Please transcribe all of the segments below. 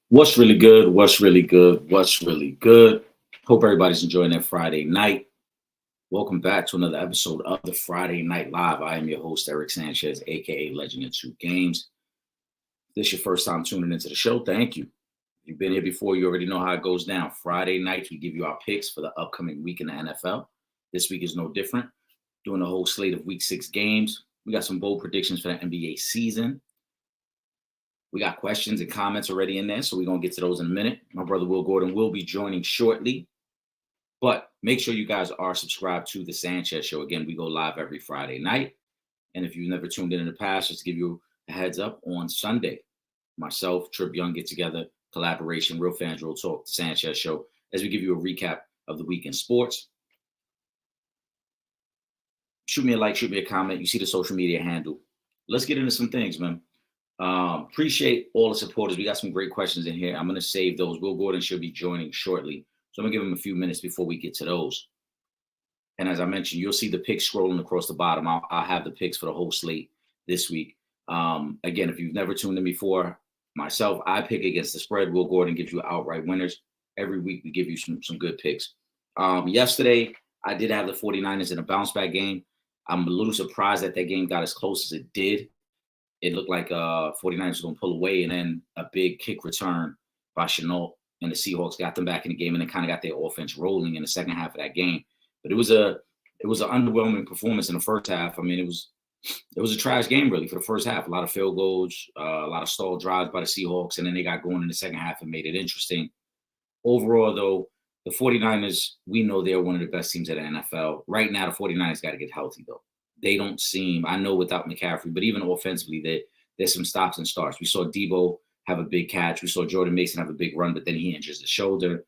What's really good? What's really good? What's really good? Hope everybody's enjoying their Friday night. Welcome back to another episode of the Friday Night Live. I am your host, Eric Sanchez, aka Legend in Two Games. If this is your first time tuning into the show, thank you. If you've been here before, you already know how it goes down. Friday nights, we give you our picks for the upcoming week in the NFL. This week is no different. Doing a whole slate of week 6 games. We got some bold predictions for the NBA season. We got questions and comments already in there, so we're going to get to those in a minute. My brother Will Gordon will be joining shortly. But make sure you guys are subscribed to the Sanchez Show. Again, we go live every Friday night. And if you've never tuned in the past, just to give you a heads up, on Sunday, myself, Trip Young get together, collaboration, Real Fans, Real Talk, the Sanchez Show, as we give you a recap of the week in sports. Shoot me a like, shoot me a comment. You see the social media handle. Let's get into some things, man. Appreciate all the supporters. We got some great questions in here. I'm going to save those. Will Gordon should be joining shortly. So I'm going to give him a few minutes before we get to those. And as I mentioned, you'll see the picks scrolling across the bottom. I'll have the picks for the whole slate this week. Again, if you've never tuned in before, myself, I pick against the spread. Will Gordon gives you outright winners. Every week we give you some good picks. Yesterday, I did have the 49ers in a bounce back game. I'm a little surprised that game got as close as it did. It looked like 49ers were going to pull away, and then a big kick return by Chenault, and the Seahawks got them back in the game, and they kind of got their offense rolling in the second half of that game. But it was an underwhelming performance in the first half. I mean, it was a trash game, really, for the first half. A lot of field goals, a lot of stalled drives by the Seahawks, and then they got going in the second half and made it interesting. Overall, though, the 49ers, we know they're one of the best teams at the NFL. Right now, the 49ers got to get healthy, though. They don't seem, I know without McCaffrey, but even offensively, there's some stops and starts. We saw Debo have a big catch. We saw Jordan Mason have a big run, but then he injures the shoulder.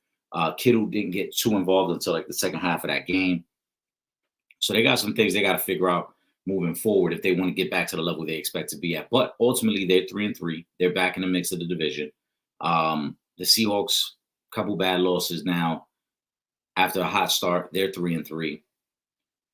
Kittle didn't get too involved until like the second half of that game. So they got some things they got to figure out moving forward if they want to get back to the level they expect to be at. But ultimately, they're 3-3. They're back in the mix of the division. The Seahawks, couple bad losses now. After a hot start, they're 3-3.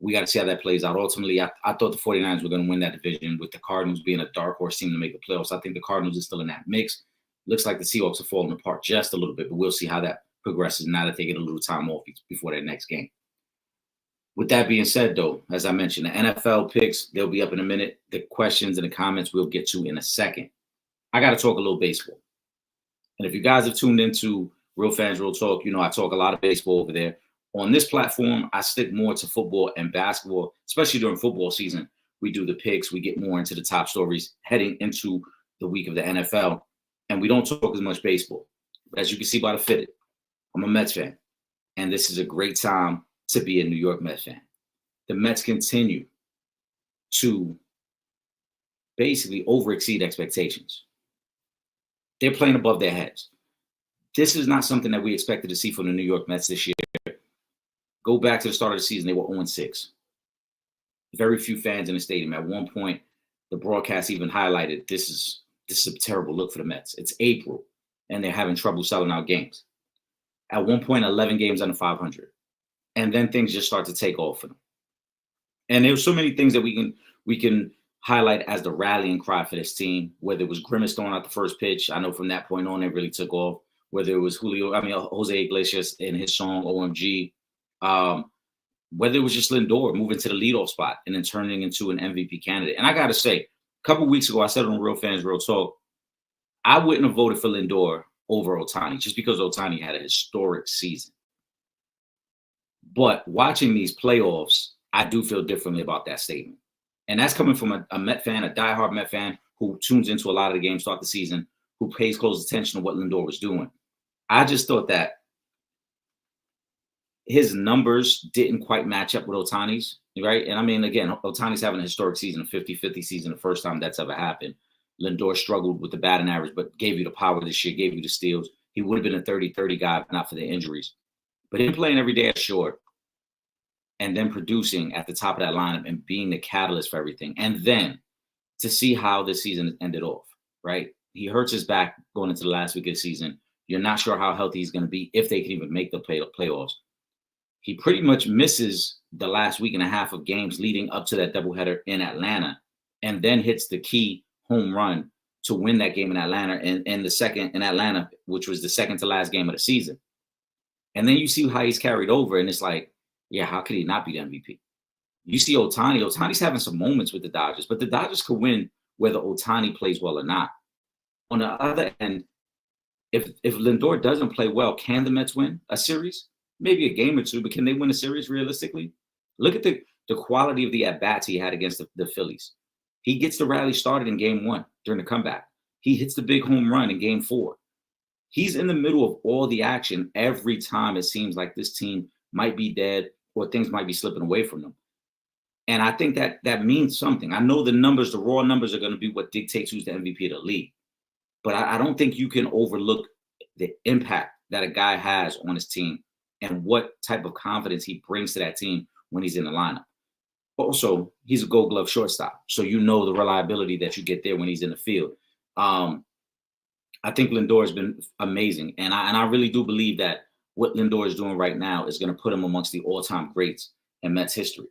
We got to see how that plays out. Ultimately, I thought the 49ers were going to win that division with the Cardinals being a dark horse team to make the playoffs. I think the Cardinals are still in that mix. Looks like the Seahawks are falling apart just a little bit, but we'll see how that progresses now that they get a little time off before their next game. With that being said, though, as I mentioned, the NFL picks, they'll be up in a minute. The questions and the comments we'll get to in a second. I got to talk a little baseball. And if you guys have tuned into Real Fans, Real Talk, you know I talk a lot of baseball over there. On this platform, I stick more to football and basketball, especially during football season. We do the picks. We get more into the top stories heading into the week of the NFL. And we don't talk as much baseball. But as you can see by the fitted, I'm a Mets fan. And this is a great time to be a New York Mets fan. The Mets continue to basically overexceed expectations. They're playing above their heads. This is not something that we expected to see from the New York Mets this year. Go back to the start of the season, they were 0-6. Very few fans in the stadium. At one point, the broadcast even highlighted this is a terrible look for the Mets. It's April, and they're having trouble selling out games. At one point, 11 games under 500. And then things just start to take off for them. And there's so many things that we can highlight as the rallying cry for this team, whether it was Grimace throwing out the first pitch. I know from that point on, it really took off. Whether it was Jose Iglesias in his song OMG. Whether it was just Lindor moving to the leadoff spot and then turning into an MVP candidate. And I got to say, a couple weeks ago, I said on Real Fans, Real Talk, I wouldn't have voted for Lindor over Ohtani just because Ohtani had a historic season. But watching these playoffs, I do feel differently about that statement. And that's coming from a Met fan, a diehard Met fan who tunes into a lot of the games throughout the season, who pays close attention to what Lindor was doing. I just thought that his numbers didn't quite match up with Ohtani's, right? And I mean, again, Ohtani's having a historic season, a 50-50 season, the first time that's ever happened. Lindor struggled with the batting average, but gave you the power this year, gave you the steals. He would have been a 30-30 guy, if not for the injuries. But him playing every day at short and then producing at the top of that lineup and being the catalyst for everything. And then to see how this season ended off, right? He hurts his back going into the last week of the season. You're not sure how healthy he's going to be, if they can even make the playoffs. He pretty much misses the last week and a half of games leading up to that doubleheader in Atlanta, and then hits the key home run to win that game in Atlanta and the second in Atlanta, which was the second to last game of the season. And then you see how he's carried over, and it's like, yeah, how could he not be the MVP? You see Otani. Otani's having some moments with the Dodgers, but the Dodgers could win whether Otani plays well or not. On the other end, if Lindor doesn't play well, can the Mets win a series? Maybe a game or two, but can they win a series realistically? Look at the quality of the at-bats he had against the Phillies. He gets the rally started in game 1 during the comeback. He hits the big home run in game 4. He's in the middle of all the action every time it seems like this team might be dead or things might be slipping away from them. And I think that means something. I know the numbers, the raw numbers are going to be what dictates who's the MVP of the league. But I don't think you can overlook the impact that a guy has on his team and what type of confidence he brings to that team when he's in the lineup. Also, he's a Gold Glove shortstop, so you know the reliability that you get there when he's in the field. I think Lindor has been amazing, and I really do believe that what Lindor is doing right now is going to put him amongst the all-time greats in Mets history.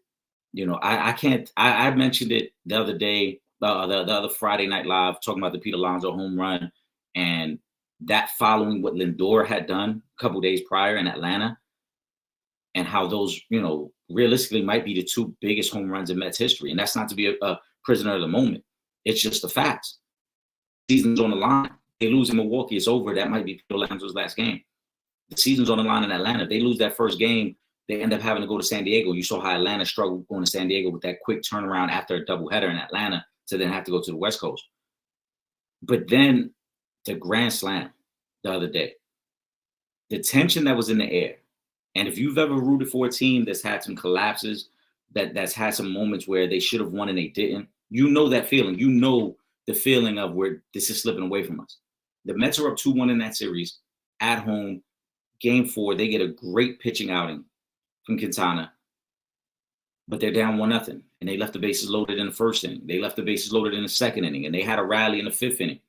You know, I mentioned it the other day, the other Friday Night Live, talking about the Pete Alonso home run, and that following what Lindor had done a couple days prior in Atlanta, and how those, you know, realistically might be the 2 biggest home runs in Mets history. And that's not to be a prisoner of the moment. It's just the facts. Season's on the line. They lose in Milwaukee, it's over. That might be Pete Alonso's last game. The season's on the line in Atlanta. If they lose that first game, they end up having to go to San Diego. You saw how Atlanta struggled going to San Diego with that quick turnaround after a doubleheader in Atlanta to then have to go to the West Coast. But then the grand slam the other day, the tension that was in the air. And if you've ever rooted for a team that's had some collapses, that's had some moments where they should have won and they didn't, you know that feeling. You know the feeling of where this is slipping away from us. The Mets are up 2-1 in that series at home. Game 4, they get a great pitching outing from Quintana, but they're down 1-0, and they left the bases loaded in the first inning. They left the bases loaded in the second inning, and they had a rally in the 5th inning.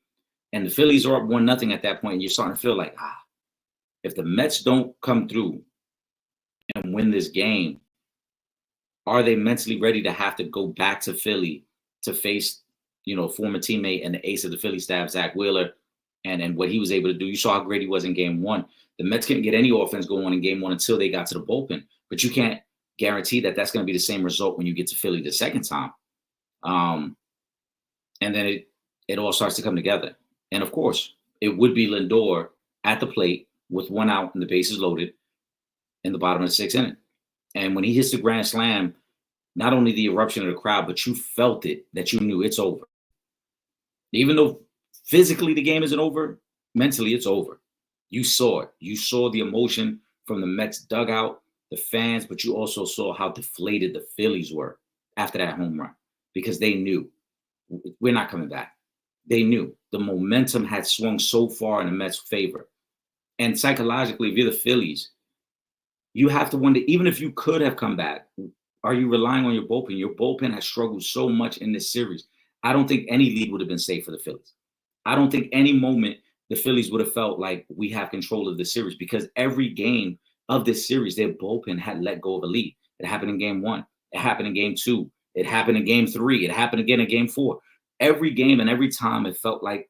And the Phillies are up 1-0 at that point, and you're starting to feel like, if the Mets don't come through and win this game, are they mentally ready to have to go back to Philly to face, you know, former teammate and the ace of the Philly staff, Zach Wheeler, and what he was able to do? You saw how great he was in game 1. The Mets couldn't get any offense going in game 1 until they got to the bullpen. But you can't guarantee that that's going to be the same result when you get to Philly the second time. And then it all starts to come together. And of course, it would be Lindor at the plate with 1 out and the bases loaded in the bottom of the 6th inning. And when he hits the grand slam, not only the eruption of the crowd, but you felt it, that you knew it's over. Even though physically the game isn't over, mentally it's over. You saw it. You saw the emotion from the Mets dugout, the fans, but you also saw how deflated the Phillies were after that home run, because they knew we're not coming back. They knew the momentum had swung so far in the Mets' favor. And psychologically, if you're the Phillies, you have to wonder, even if you could have come back, are you relying on your bullpen? Your bullpen has struggled so much in this series. I don't think any lead would have been safe for the Phillies. I don't think any moment the Phillies would have felt like we have control of the series, because every game of this series, their bullpen had let go of a lead. It happened in game 1. It happened in game 2. It happened in game 3. It happened again in game 4. Every game and every time it felt like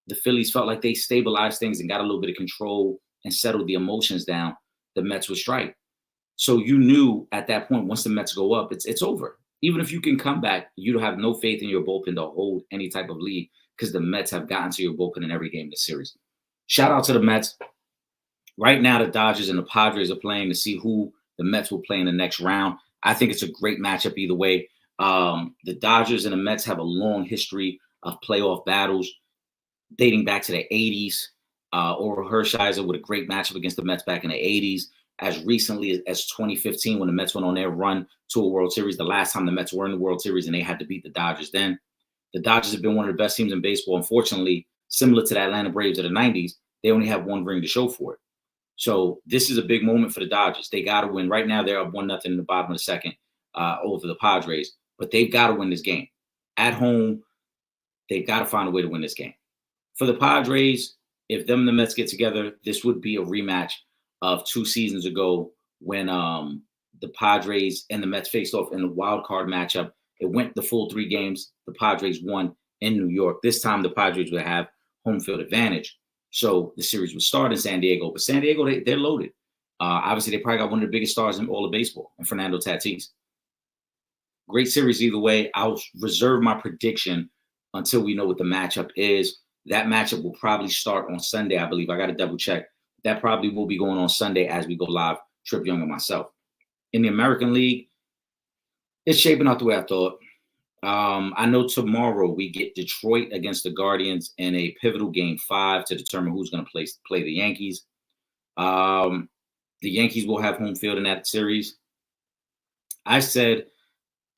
the Phillies felt like they stabilized things and got a little bit of control and settled the emotions down, the Mets would strike. So you knew at that point, once the Mets go up, it's over. Even if you can come back, you have no faith in your bullpen to hold any type of lead, because the Mets have gotten to your bullpen in every game of the series. Shout out to the Mets. Right now, the Dodgers and the Padres are playing to see who the Mets will play in the next round. I think it's a great matchup either way. The Dodgers and the Mets have a long history of playoff battles dating back to the 80s. Oral Hershiser with a great matchup against the Mets back in the 80s. As recently as 2015, when the Mets went on their run to a World Series, the last time the Mets were in the World Series, and they had to beat the Dodgers then. The Dodgers have been one of the best teams in baseball. Unfortunately, similar to the Atlanta Braves of the 90s, they only have 1 ring to show for it. So this is a big moment for the Dodgers. They got to win. Right now, they're up 1-0 in the bottom of the second over the Padres. But they've got to win this game. At home, they've got to find a way to win this game. For the Padres, if them and the Mets get together, this would be a rematch of 2 seasons ago when the Padres and the Mets faced off in the wild card matchup. It went the full 3 games. The Padres won. in New York. This time the Padres would have home field advantage. So the series would start in San Diego, but San Diego, they're loaded. Obviously, they probably got one of the biggest stars in all of baseball, and Fernando Tatis. Great series either way. I'll reserve my prediction until we know what the matchup is. That matchup will probably start on Sunday, I believe. I got to double check. That probably will be going on Sunday as we go live, Trip Young and myself. In the American League, it's shaping out the way I thought. I know tomorrow we get Detroit against the Guardians in a pivotal game 5 to determine who's going to play the Yankees. The Yankees will have home field in that series. I said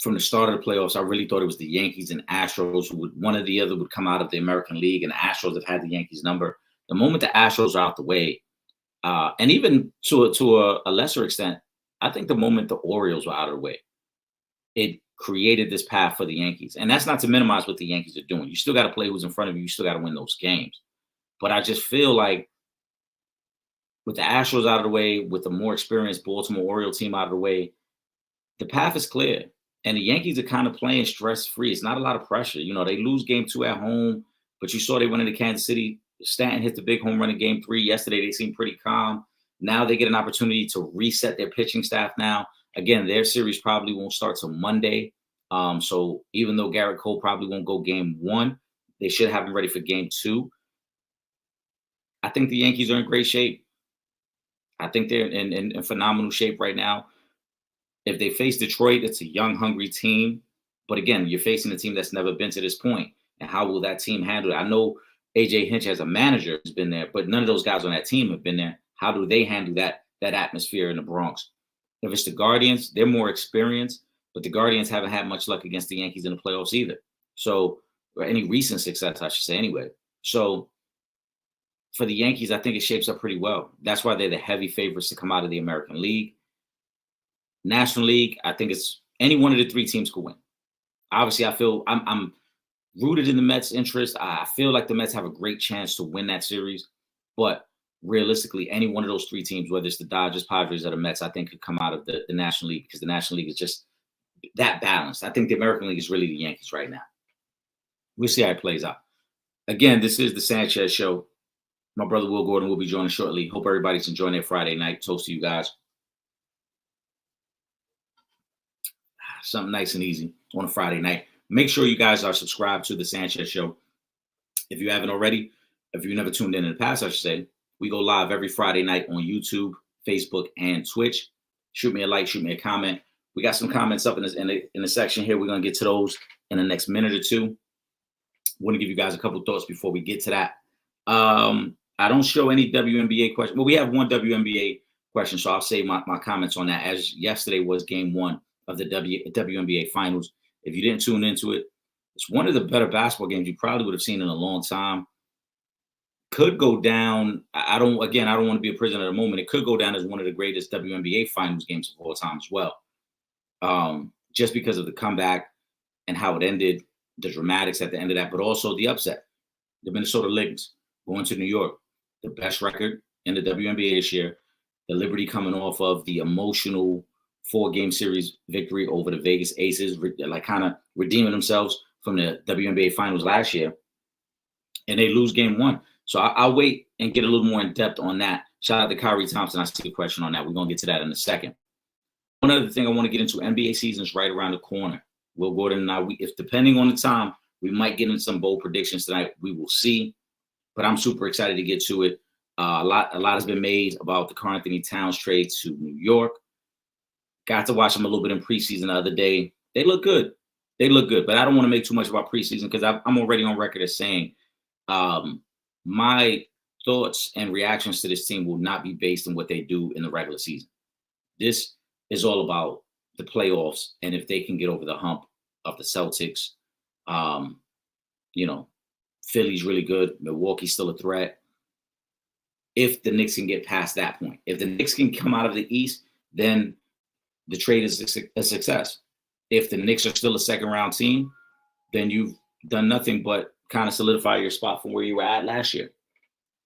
from the start of the playoffs, I really thought it was the Yankees and Astros who would, one or the other would come out of the American League, and the Astros have had the Yankees number. The moment the Astros are out the way, and even to a lesser extent, I think the moment the Orioles were out of the way, it created this path for the Yankees. And that's not to minimize what the Yankees are doing. You still got to play who's in front of you. You still got to win those games. But I just feel like with the Astros out of the way, with the more experienced Baltimore Orioles team out of the way, the path is clear. And the Yankees are kind of playing stress-free. It's not a lot of pressure. You know, they lose game 2 at home, but you saw they went into Kansas City. Stanton hit the big home run in game 3. Yesterday, they seemed pretty calm. Now they get an opportunity to reset their pitching staff now. Again, their series probably won't start till Monday. So even though Garrett Cole probably won't go game 1, they should have him ready for game 2. I think the Yankees are in great shape. I think they're in phenomenal shape right now. If they face Detroit, it's a young, hungry team. But again, you're facing a team that's never been to this point. And how will that team handle it? I know A.J. Hinch as a manager has been there, but none of those guys on that team have been there. How do they handle that atmosphere in the Bronx? If it's the Guardians, they're more experienced, but the Guardians haven't had much luck against the Yankees in the playoffs either. So, or any recent success, I should say, anyway. So, for the Yankees, I think it shapes up pretty well. That's why they're the heavy favorites to come out of the American League. National League, I think it's any one of the 3 teams could win. Obviously, I feel I'm rooted in the Mets' interest. I feel like the Mets have a great chance to win that series, but realistically, any one of those 3 teams, whether it's the Dodgers, Padres, or the Mets, I think could come out of the National League because the National League is just that balanced. I think the American League is really the Yankees right now. We'll see how it plays out. Again, this is the Sanchez Show. My brother Will Gordon will be joining shortly. Hope everybody's enjoying their Friday night. Toast to you guys. Something nice and easy on a Friday night. Make sure you guys are subscribed to the Sanchez Show. If you haven't already, if you never tuned in the past, I should say, we go live every Friday night on YouTube, Facebook, and Twitch. Shoot me a like, shoot me a comment. We got some comments up in the section here. We're going to get to those in the next minute or two. I want to give you guys a couple thoughts before we get to that. I don't show any WNBA questions. Well, we have one WNBA question, so I'll save my comments on that, as yesterday was game 1 of the WNBA finals. If you didn't tune into it, it's one of the better basketball games you probably would have seen in a long time. Could go down. I don't want to be a prisoner of the moment. It could go down as one of the greatest WNBA finals games of all time as well. Just because of the comeback and how it ended, the dramatics at the end of that, but also the upset. The Minnesota Lynx going to New York, the best record in the WNBA this year. The Liberty coming off of the emotional 4-game series victory over the Vegas Aces, like kind of redeeming themselves from the WNBA finals last year. And they lose game 1. So I'll wait and get a little more in depth on that. Shout out to Kyrie Thompson. I see a question on that. We're going to get to that in a second. One other thing I want to get into, NBA season is right around the corner. Will Gordon and I, if depending on the time, we might get into some bold predictions tonight. We will see. But I'm super excited to get to it. A lot has been made about the Karl-Anthony Towns trade to New York. Got to watch them a little bit in preseason the other day. They look good. But I don't want to make too much about preseason because I'm already on record as saying my thoughts and reactions to this team will not be based on what they do in the regular season. This is all about the playoffs and if they can get over the hump of the Celtics. Philly's really good. Milwaukee's still a threat. If the Knicks can get past that point, if the Knicks can come out of the East, then the trade is a success. If the Knicks are still a second-round team, then you've done nothing but kind of solidify your spot from where you were at last year.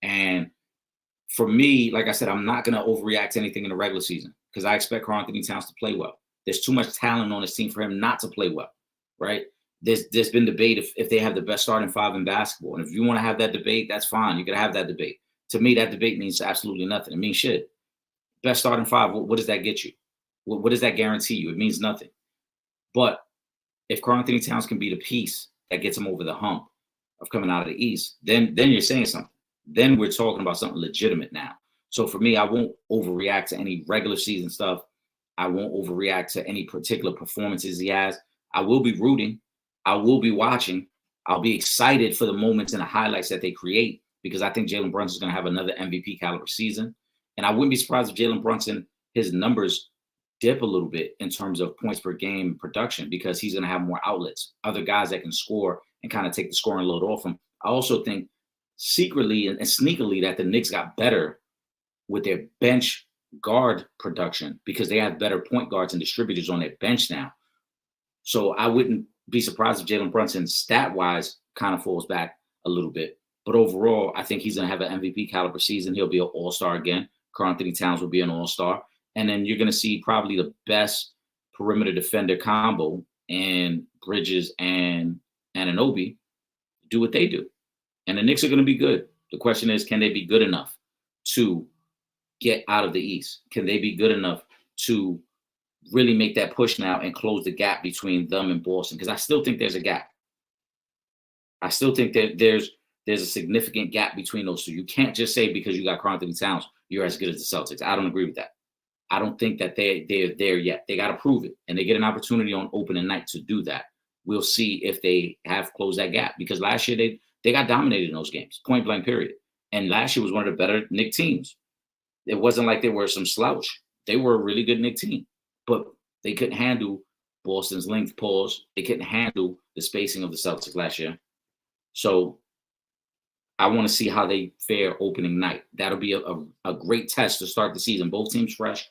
And for me, like I said, I'm not going to overreact to anything in the regular season because I expect Karl-Anthony Towns to play well. There's too much talent on this team for him not to play well, right? there's been debate if they have the best starting five in basketball. And if you want to have that debate, that's fine. You can have that debate. To me, that debate means absolutely nothing. It means shit. Best starting five, what does that get you? What does that guarantee you? It means nothing. But if Karl Anthony Towns can be the piece that gets him over the hump of coming out of the East, then you're saying something. Then we're talking about something legitimate now. So for me, I won't overreact to any regular season stuff. I won't overreact to any particular performances he has. I will be rooting. I will be watching. I'll be excited for the moments and the highlights that they create, because I think Jalen Brunson is going to have another MVP caliber season. And I wouldn't be surprised if Jalen Brunson, his numbers dip a little bit in terms of points per game production, because he's going to have more outlets, other guys that can score and kind of take the scoring load off him. I also think secretly and sneakily that the Knicks got better with their bench guard production, because they have better point guards and distributors on their bench now. So I wouldn't be surprised if Jalen Brunson stat-wise kind of falls back a little bit. But overall, I think he's going to have an MVP caliber season. He'll be an all-star again. Karl Anthony Towns will be an all-star. And then you're going to see probably the best perimeter defender combo in Bridges and Anunoby do what they do. And the Knicks are going to be good. The question is, can they be good enough to get out of the East? Can they be good enough to really make that push now and close the gap between them and Boston? Because I still think there's a gap. I still think that there's a significant gap between those two. You can't just say because you got Karl Anthony Towns, you're as good as the Celtics. I don't agree with that. I don't think that they're there yet. They got to prove it, and they get an opportunity on opening night to do that. We'll see if they have closed that gap, because last year they got dominated in those games, point blank period. And last year was one of the better Knicks teams. It wasn't like they were some slouch. They were a really good Knicks team, but they couldn't handle Boston's length pause. They couldn't handle the spacing of the Celtics last year. So I want to see how they fare opening night. That'll be a great test to start the season. Both teams fresh.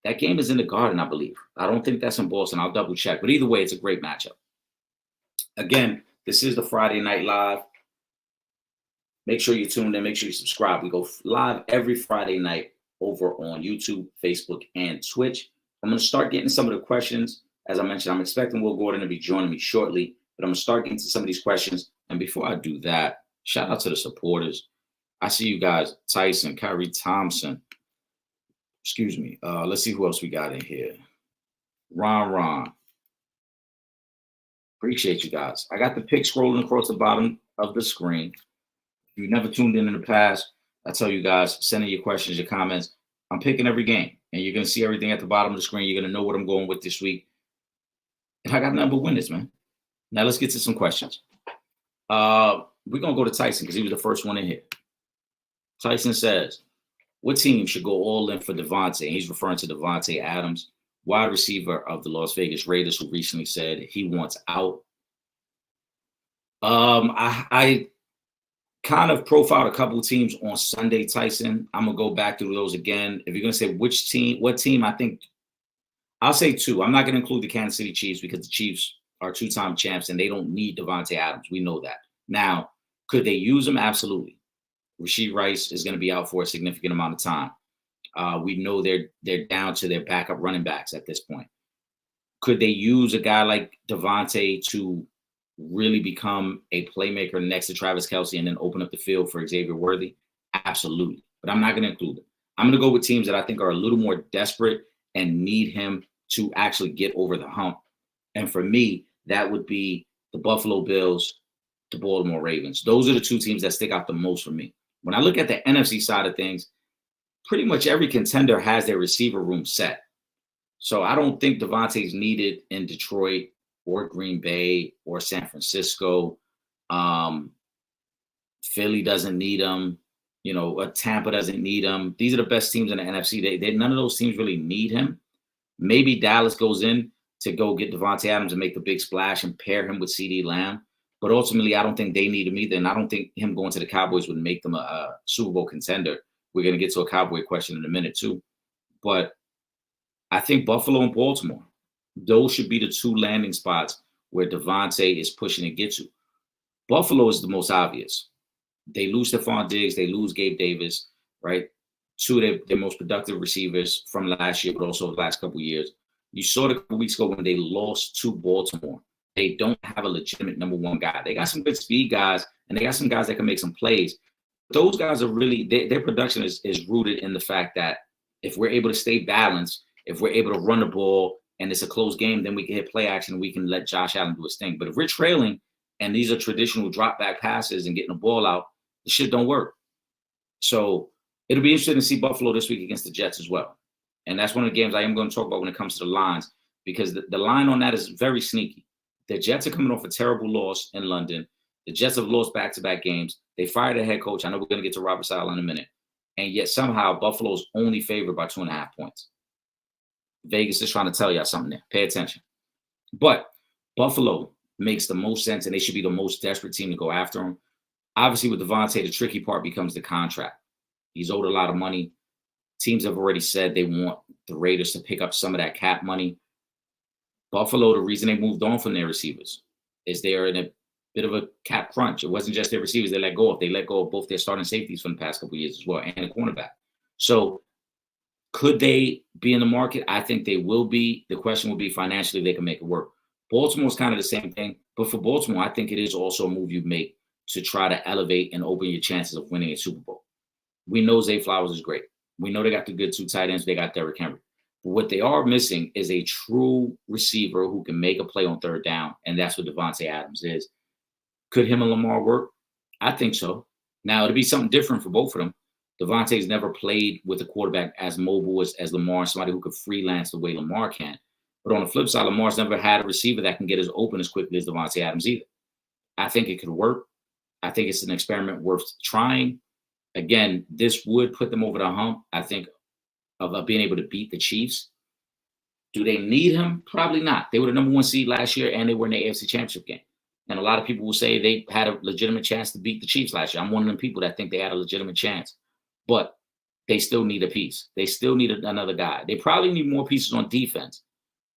That game is in the Garden, I believe. I don't think that's in Boston. I'll double check. But either way, it's a great matchup. Again, this is the Friday Night Live. Make sure you tune in. Make sure you subscribe. We go live every Friday night over on YouTube, Facebook, and Twitch. I'm going to start getting some of the questions. As I mentioned, I'm expecting Will Gordon to be joining me shortly, but I'm going to start getting to some of these questions. And before I do that, shout out to the supporters. I see you guys, Tyson, Kyrie Thompson. Excuse me. Let's see who else we got in here. Ron. Appreciate you guys. I got the pick scrolling across the bottom of the screen. If you've never tuned in the past, I tell you guys, send in your questions, your comments. I'm picking every game, and you're going to see everything at the bottom of the screen. You're going to know what I'm going with this week. And I got nothing but winners, man. Now let's get to some questions. We're going to go to Tyson because he was the first one in here. Tyson says, what team should go all in for Devontae? And he's referring to Devontae Adams, wide receiver of the Las Vegas Raiders, who recently said he wants out. I kind of profiled a couple of teams on Sunday, Tyson. I'm going to go back through those again. If you're going to say which team, what team, I think I'll say two. I'm not going to include the Kansas City Chiefs because the Chiefs are two-time champs and they don't need Devontae Adams. We know that. Now, could they use him? Absolutely. Rashee Rice is going to be out for a significant amount of time. We know they're down to their backup running backs at this point. Could they use a guy like Devontae to really become a playmaker next to Travis Kelce and then open up the field for Xavier Worthy? Absolutely. But I'm not going to include it. I'm going to go with teams that I think are a little more desperate and need him to actually get over the hump. And for me, that would be the Buffalo Bills, the Baltimore Ravens. Those are the two teams that stick out the most for me. When I look at the NFC side of things, pretty much every contender has their receiver room set. So I don't think Devontae's needed in Detroit or Green Bay or San Francisco. Philly doesn't need him. Tampa doesn't need him. These are the best teams in the NFC. None of those teams really need him. Maybe Dallas goes in to go get Devontae Adams and make the big splash and pair him with CeeDee Lamb. But ultimately, I don't think they need him either. And I don't think him going to the Cowboys would make them a Super Bowl contender. We're going to get to a Cowboy question in a minute, too. But I think Buffalo and Baltimore, those should be the two landing spots where Devontae is pushing to get to. Buffalo is the most obvious. They lose Stephon Diggs. They lose Gabe Davis, right? Two of their most productive receivers from last year, but also the last couple of years. You saw it a couple weeks ago when they lost to Baltimore. they don't have a legitimate number one guy. They got some good speed guys, and they got some guys that can make some plays. Those guys are really their production is rooted in the fact that if we're able to stay balanced, if we're able to run the ball and it's a close game, then we can hit play action and we can let Josh Allen do his thing. But if we're trailing and these are traditional drop back passes and getting the ball out, the shit don't work. So it'll be interesting to see Buffalo this week against the Jets as well. And that's one of the games I am going to talk about when it comes to the lines, because the line on that is very sneaky. The Jets are coming off a terrible loss in London. The Jets have lost back-to-back games. They fired a head coach. I know we're going to get to Robert Saleh in a minute. And yet somehow Buffalo's only favored by 2.5 points. Vegas is trying to tell y'all something there. Pay attention. But Buffalo makes the most sense, and they should be the most desperate team to go after him. Obviously, with Devontae, the tricky part becomes the contract. He's owed a lot of money. Teams have already said they want the Raiders to pick up some of that cap money. Buffalo, the reason they moved on from their receivers is they are in a bit of a cap crunch. It wasn't just their receivers they let go of. They let go of both their starting safeties from the past couple of years as well, and a cornerback. So could they be in the market? I think they will be. The question will be financially, they can make it work. Baltimore's kind of the same thing. But for Baltimore, I think it is also a move you make to try to elevate and open your chances of winning a Super Bowl. We know Zay Flowers is great. We know they got the good 2 tight ends. They got Derrick Henry. But what they are missing is a true receiver who can make a play on third down, and that's what Davante Adams is. Could him and Lamar work? I think so. Now, it'll be something different for both of them. Davante's never played with a quarterback as mobile as Lamar, somebody who could freelance the way Lamar can. But on the flip side, Lamar's never had a receiver that can get as open as quickly as Davante Adams either. I think it could work. I think it's an experiment worth trying. Again, this would put them over the hump, I think, of being able to beat the Chiefs. Do they need him? Probably not. They were the number 1 seed last year, and they were in the AFC Championship game. And a lot of people will say they had a legitimate chance to beat the Chiefs last year. I'm one of them people that think they had a legitimate chance. But they still need a piece. They still need another guy. They probably need more pieces on defense.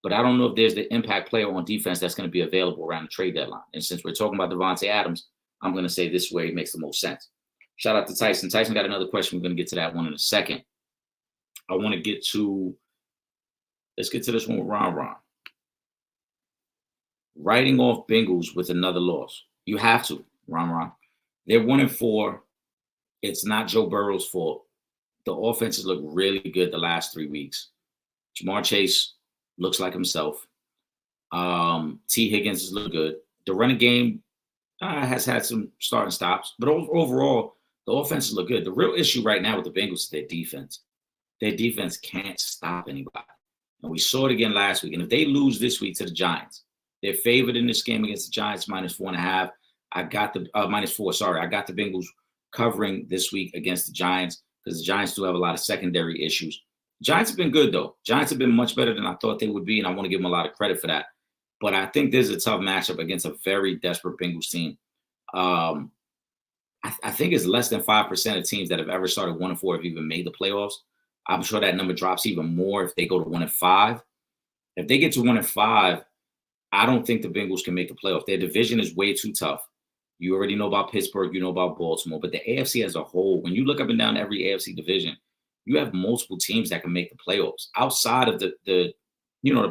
But I don't know if there's the impact player on defense that's going to be available around the trade deadline. And since we're talking about Davante Adams, I'm going to say this way makes the most sense. Shout out to Tyson. Tyson got another question. We're going to get to that one in a second. I want to let's get to this one with Ron. Writing off Bengals with another loss. You have to, Ron. They're 1-4. It's not Joe Burrow's fault. The offenses look really good the last 3 weeks. Jamar Chase looks like himself. T. Higgins has looked good. The running game has had some start and stops, but overall, the offenses look good. The real issue right now with the Bengals is their defense. Their defense can't stop anybody. And we saw it again last week. And if they lose this week to the Giants, they're favored in this game against the Giants -4.5. I got the -4. Sorry, I got the Bengals covering this week against the Giants because the Giants do have a lot of secondary issues. Giants have been good, though. Giants have been much better than I thought they would be, and I want to give them a lot of credit for that. But I think there's a tough matchup against a very desperate Bengals team. I think it's less than 5% of teams that have ever started 1-4 have even made the playoffs. I'm sure that number drops even more if they go to 1-5. If they get to 1-5, I don't think the Bengals can make the playoff. Their division is way too tough. You already know about Pittsburgh, you know about Baltimore, but the AFC as a whole, when you look up and down every AFC division, you have multiple teams that can make the playoffs outside of the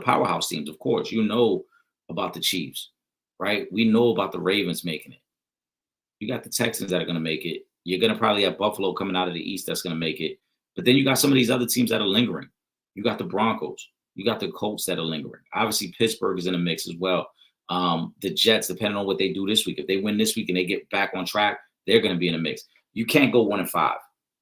powerhouse teams. Of course, you know about the Chiefs, right? We know about the Ravens making it. You got the Texans that are going to make it. You're going to probably have Buffalo coming out of the East that's going to make it. But then you got some of these other teams that are lingering. You got the Broncos. You got the Colts that are lingering. Obviously, Pittsburgh is in the mix as well. The Jets, depending on what they do this week, if they win this week and they get back on track, they're going to be in the mix. You can't go 1-5.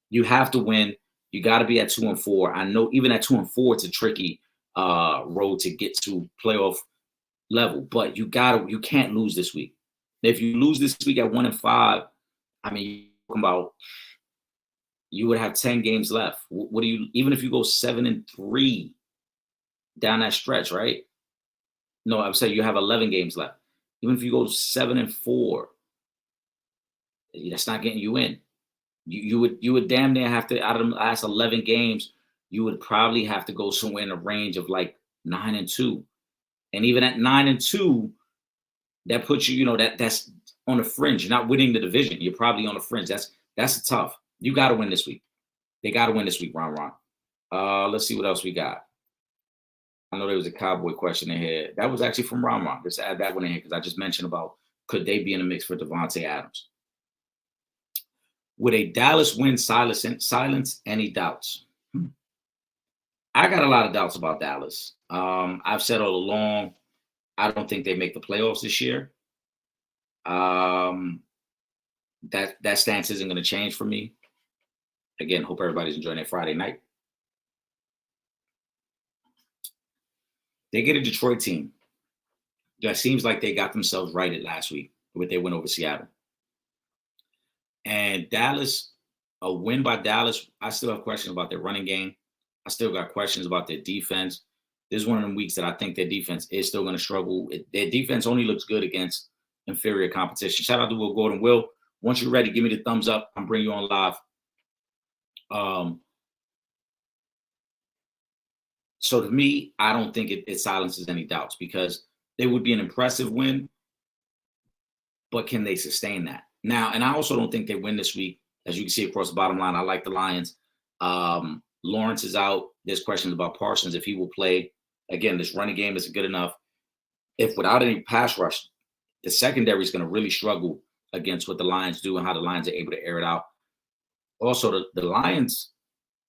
You have to win. You got to be at 2-4. I know even at 2-4, it's a tricky road to get to playoff level, but you can't lose this week. If you lose this week at 1-5, I mean, you're talking about you would have 10 games left. What do you, even if you go 7-3 down that stretch, right? No, I'm saying you have 11 games left. Even if you go 7-4, that's not getting you in. You would damn near have to, out of the last 11 games, you would probably have to go somewhere in the range of like 9-2. And even at 9-2, that puts you, that's on the fringe. You're not winning the division. You're probably on the fringe. That's tough. You got to win this week. They got to win this week, Ron. Let's see what else we got. I know there was a Cowboy question in here. That was actually from Ramon. Let's add that one in here because I just mentioned about could they be in the mix for Devontae Adams? Would a Dallas win silence any doubts? I got a lot of doubts about Dallas. I've said all along, I don't think they make the playoffs this year. That stance isn't going to change for me. Again, hope everybody's enjoying their Friday night. They get a Detroit team that seems like they got themselves righted last week with their win over Seattle. And Dallas, a win by Dallas, I still have questions about their running game. I still got questions about their defense. This is one of them weeks that I think their defense is still going to struggle. Their defense only looks good against inferior competition. Shout out to Will Gordon. Will, once you're ready, give me the thumbs up. I'm bringing you on live. So to me, I don't think it silences any doubts because they would be an impressive win, but can they sustain that? Now, and I also don't think they win this week. As you can see across the bottom line, I like the Lions. Lawrence is out. There's questions about Parsons if he will play. Again, this running game isn't good enough. If without any pass rush, the secondary is going to really struggle against what the Lions do and how the Lions are able to air it out. Also, the Lions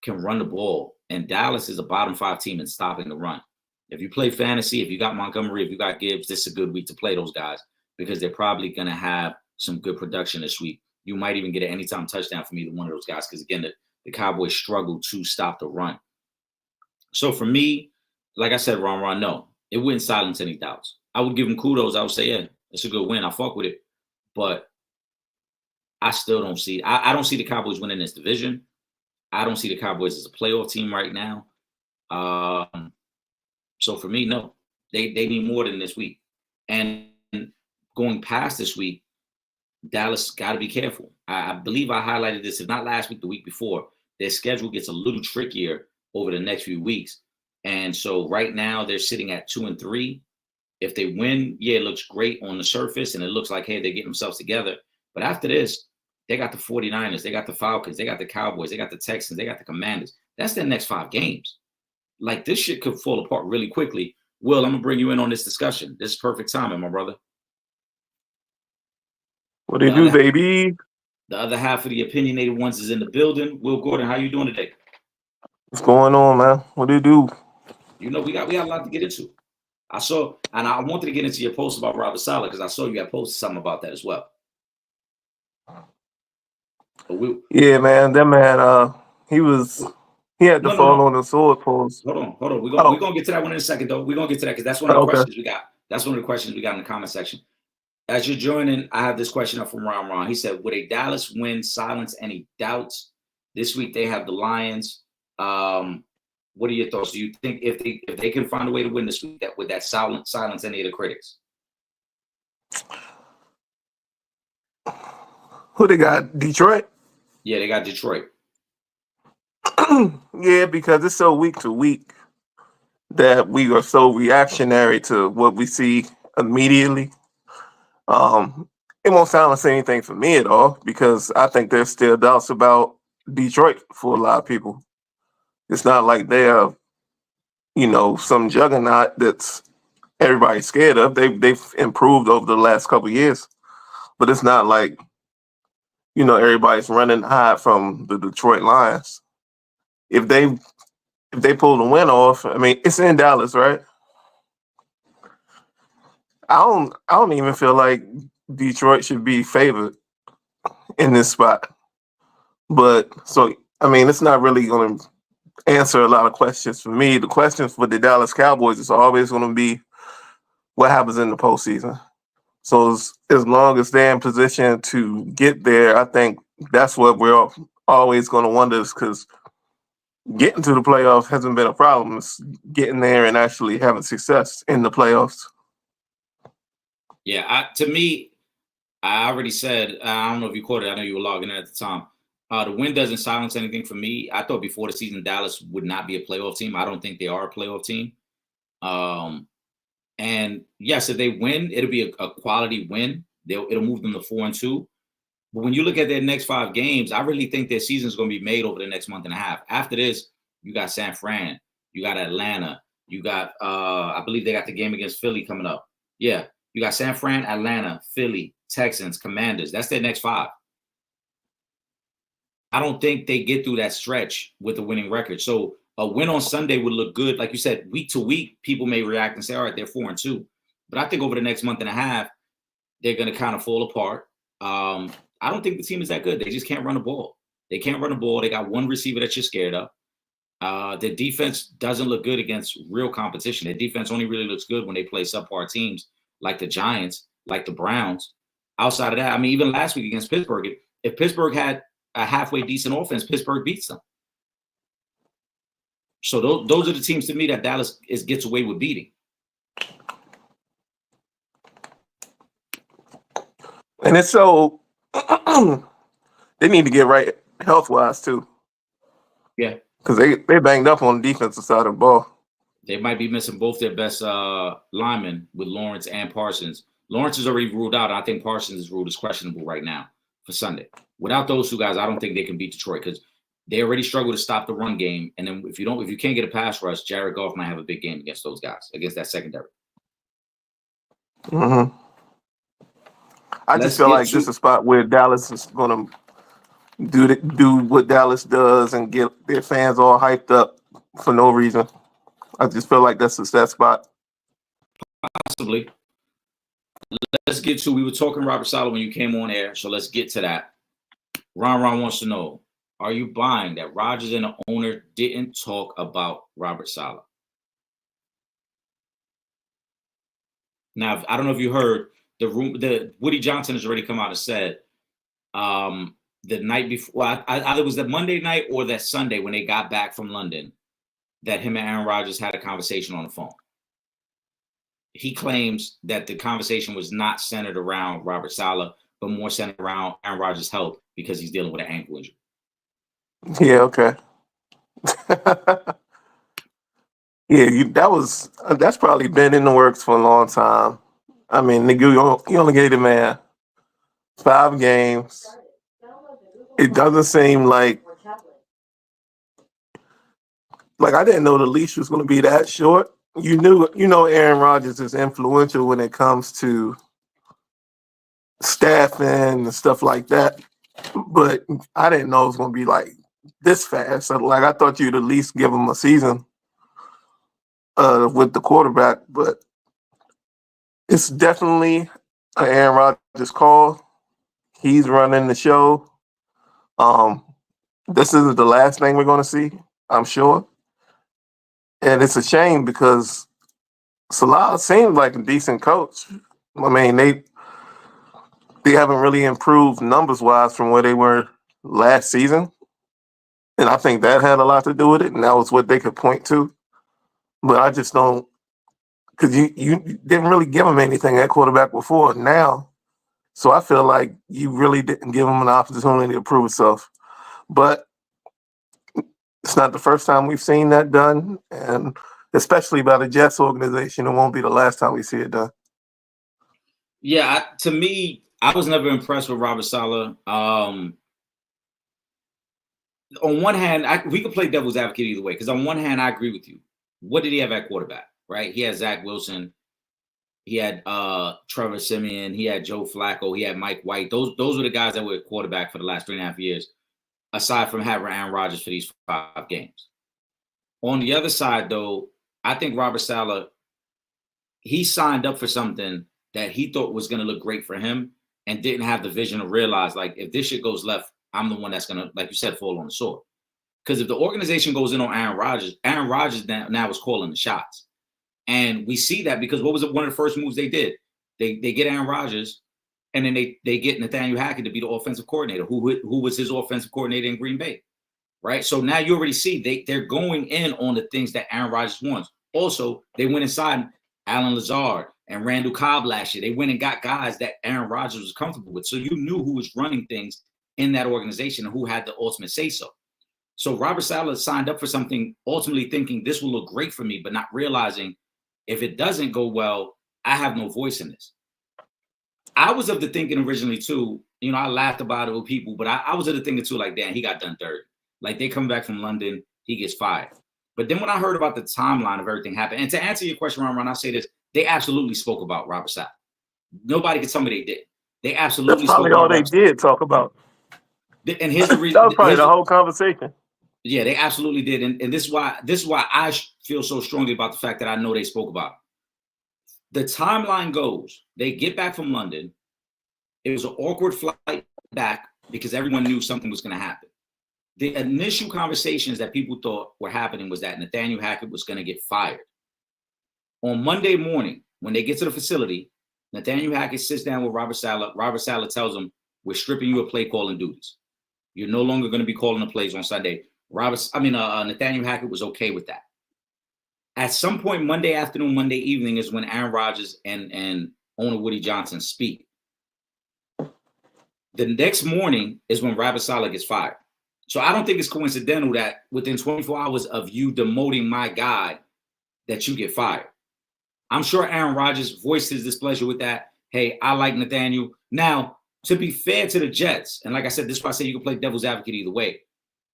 can run the ball, and Dallas is a bottom 5 team in stopping the run. If you play fantasy, if you got Montgomery, if you got Gibbs, this is a good week to play those guys because they're probably going to have some good production this week. You might even get an anytime touchdown from either one of those guys because, again, the Cowboys struggle to stop the run. So for me, like I said, Ron, no, it wouldn't silence any doubts. I would give them kudos. I would say, yeah, it's a good win. I fuck with it. But I still don't see – I don't see the Cowboys winning this division. I don't see the Cowboys as a playoff team right now. So for me, no, they need more than this week. And going past this week, Dallas got to be careful. I believe I highlighted this, if not last week, the week before. Their schedule gets a little trickier over the next few weeks. And so right now they're sitting at 2-3. If they win, yeah, it looks great on the surface and it looks like, hey, they're getting themselves together. But after this, they got the 49ers, they got the Falcons, they got the Cowboys, they got the Texans, they got the Commanders. That's their next 5 games. Like, this shit could fall apart really quickly. Will, I'm going to bring you in on this discussion. This is perfect timing, my brother. What they do, baby? The other half of the opinionated ones is in the building. Will Gordon, how you doing today? What's going on, man? What do you do? You know, we got a lot to get into. I saw, and I wanted to get into your post about Robert Saleh because I saw you had posted something about that as well. Yeah, man, that man, he had to fall on the sword post. Hold on. We're gonna get to that one in a second, though. We're gonna get to that because that's one of the questions we got. That's one of the questions we got in the comment section. As you're joining, I have this question up from Ron. He said, would a Dallas win silence any doubts? This week they have the Lions. What are your thoughts? Do you think if they can find a way to win this week, would that silence any of the critics? Who they got? Detroit? Yeah, they got Detroit. Yeah, because it's so week to week that we are so reactionary to what we see immediately. It won't silence anything for me at all because I think there's still doubts about Detroit for a lot of people. It's not like they're, some juggernaut that's everybody's scared of. They've improved over the last couple of years, but it's not like, everybody's running high from the Detroit Lions. If they pull the win off, I mean, it's in Dallas, right? I don't even feel like Detroit should be favored in this spot. But so I mean, it's not really going to answer a lot of questions for me. The questions for the Dallas Cowboys is always going to be what happens in the postseason. So as long as they're in position to get there, I think that's what we're always going to wonder, because getting to the playoffs hasn't been a problem. It's getting there and actually having success in the playoffs. Yeah, to me, I already said, I don't know if you caught it. I know you were logging in at the time. The win doesn't silence anything for me. I thought before the season Dallas would not be a playoff team. I don't think they are a playoff team. And yes, if they win, it'll be a quality win. It'll move them to 4-2. But when you look at their next 5 games, I really think their season is going to be made over the next month and a half. After this, you got San Fran, you got Atlanta, You got, I believe they got the game against Philly coming up. Yeah, you got San Fran, Atlanta, Philly, Texans, Commanders. That's their next 5. I don't think they get through that stretch with a winning record. So a win on Sunday would look good. Like you said, week to week, people may react and say, all right, they're 4-2. But I think over the next month and a half, they're going to kind of fall apart. I don't think the team is that good. They just can't run the ball. They can't run the ball. They got one receiver that you're scared of. Their defense doesn't look good against real competition. Their defense only really looks good when they play subpar teams like the Giants, like the Browns. Outside of that, I mean, even last week against Pittsburgh, if Pittsburgh had a halfway decent offense, Pittsburgh beats them. So those are the teams to me that Dallas gets away with beating. And it's so they need to get right health wise too. Yeah, because they banged up on the defensive side of the ball. They might be missing both their best linemen with Lawrence and Parsons. Lawrence is already ruled out. I think Parsons is ruled as questionable right now for Sunday. Without those 2 guys, I don't think they can beat Detroit because they already struggle to stop the run game. And then if you can't get a pass rush, Jared Goff might have a big game against those guys, against that secondary. Mm-hmm. I just feel like this is a spot where Dallas is going to do what Dallas does and get their fans all hyped up for no reason. I just feel like that's a set spot. Possibly. Let's get to, we were talking Robert Saleh when you came on air, so let's get to that. Ron wants to know, are you buying that Rodgers and the owner didn't talk about Robert Saleh? Now, I don't know if you heard the Woody Johnson has already come out and said the night before, well, either it was that Monday night or that Sunday when they got back from London, that him and Aaron Rodgers had a conversation on the phone. He claims that the conversation was not centered around Robert Saleh, but more centered around Aaron Rodgers' health because he's dealing with an ankle injury. Yeah, okay. Yeah, that's probably been in the works for a long time. I mean, you only gave the man 5 games. It doesn't seem like I didn't know the leash was going to be that short. You know, Aaron Rodgers is influential when it comes to staffing and stuff like that, but I didn't know it was going to be like this fast. So, I thought you'd at least give him a season with the quarterback, but it's definitely an Aaron Rodgers call. He's running the show. This isn't the last thing we're going to see, I'm sure. And it's a shame because Saleh seems like a decent coach. I mean, they haven't really improved numbers-wise from where they were last season. And I think that had a lot to do with it, and that was what they could point to. But I just don't, because you didn't really give him anything at quarterback before now. So I feel like you really didn't give him an opportunity to prove himself. But it's not the first time we've seen that done, and especially by the Jets organization, it won't be the last time we see it done. Yeah, to me, I was never impressed with Robert Saleh. On one hand, we could play devil's advocate either way, because on one hand, I agree with you. What did he have at quarterback, right? He had Zach Wilson. He had Trevor Siemian. He had Joe Flacco. He had Mike White. Those were the guys that were at quarterback for the last 3.5 years, aside from having Aaron Rodgers for these 5 games. On the other side, though, I think Robert Saleh, he signed up for something that he thought was going to look great for him and didn't have the vision to realize, like, if this shit goes left, I'm the one that's going to, like you said, fall on the sword. Because if the organization goes in on Aaron Rodgers now is calling the shots. And we see that because what was one of the first moves they did? They get Aaron Rodgers, and then they get Nathaniel Hackett to be the offensive coordinator, who was his offensive coordinator in Green Bay, right? So now you already see they're going in on the things that Aaron Rodgers wants. Also, they went inside Alan Lazard and Randall Cobb last year. They went and got guys that Aaron Rodgers was comfortable with. So you knew who was running things in that organization and who had the ultimate say-so. So Robert Saleh signed up for something ultimately thinking this will look great for me, but not realizing if it doesn't go well, I have no voice in this. I was of the thinking originally too, I laughed about it with people, but I was of the thinking too, like, damn, he got done dirty. Like, they come back from London, he gets fired. But then when I heard about the timeline of everything happened, and to answer your question, Ron, I say this: they absolutely spoke about Robert Saleh. Nobody can tell me they did. They That's absolutely spoke probably all about they Robert Saleh. did talk about. And here's the That reason. was probably the whole conversation. Yeah, they absolutely did, and this is why I feel so strongly about the fact that I know they spoke about it. The timeline goes: they get back from London. It was an awkward flight back because everyone knew something was going to happen. The initial conversations that people thought were happening was that Nathaniel Hackett was going to get fired. On Monday morning, when they get to the facility, Nathaniel Hackett sits down with Robert Saleh. Robert Saleh tells him, "We're stripping you of play calling duties. You're no longer going to be calling the plays on Sunday." Nathaniel Hackett was okay with that. At some point Monday afternoon, Monday evening is when Aaron Rodgers and owner Woody Johnson speak. The next morning is when Robert Saleh gets fired. So I don't think it's coincidental that within 24 hours of you demoting my guy, that you get fired. I'm sure Aaron Rodgers voiced his displeasure with that. Hey, I like Nathaniel. Now, to be fair to the Jets, and like I said, this is why I say you can play devil's advocate either way.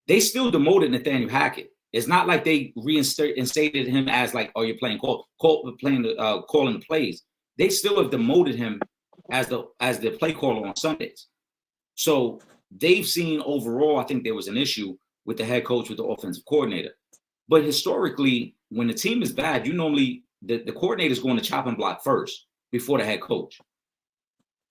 They still demoted Nathaniel Hackett. It's not like they reinstated him as like, oh, you're playing calling the plays. They still have demoted him as the play caller on Sundays. So they've seen overall, I think there was an issue with the head coach, with the offensive coordinator. But historically, when the team is bad, you normally the coordinator is going to chop and block first before the head coach.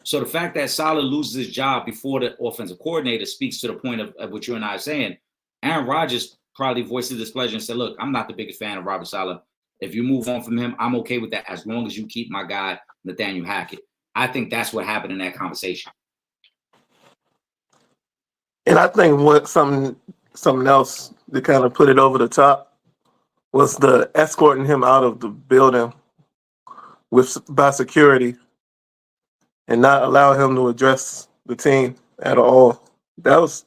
So the fact that Saleh loses his job before the offensive coordinator speaks to the point of what you and I are saying. Aaron Rodgers probably voiced his displeasure and said, "Look, I'm not the biggest fan of Robert Saleh. If you move on from him, I'm okay with that as long as you keep my guy Nathaniel Hackett." I think that's what happened in that conversation. And I think what something else to kind of put it over the top was the escorting him out of the building by security and not allow him to address the team at all. That was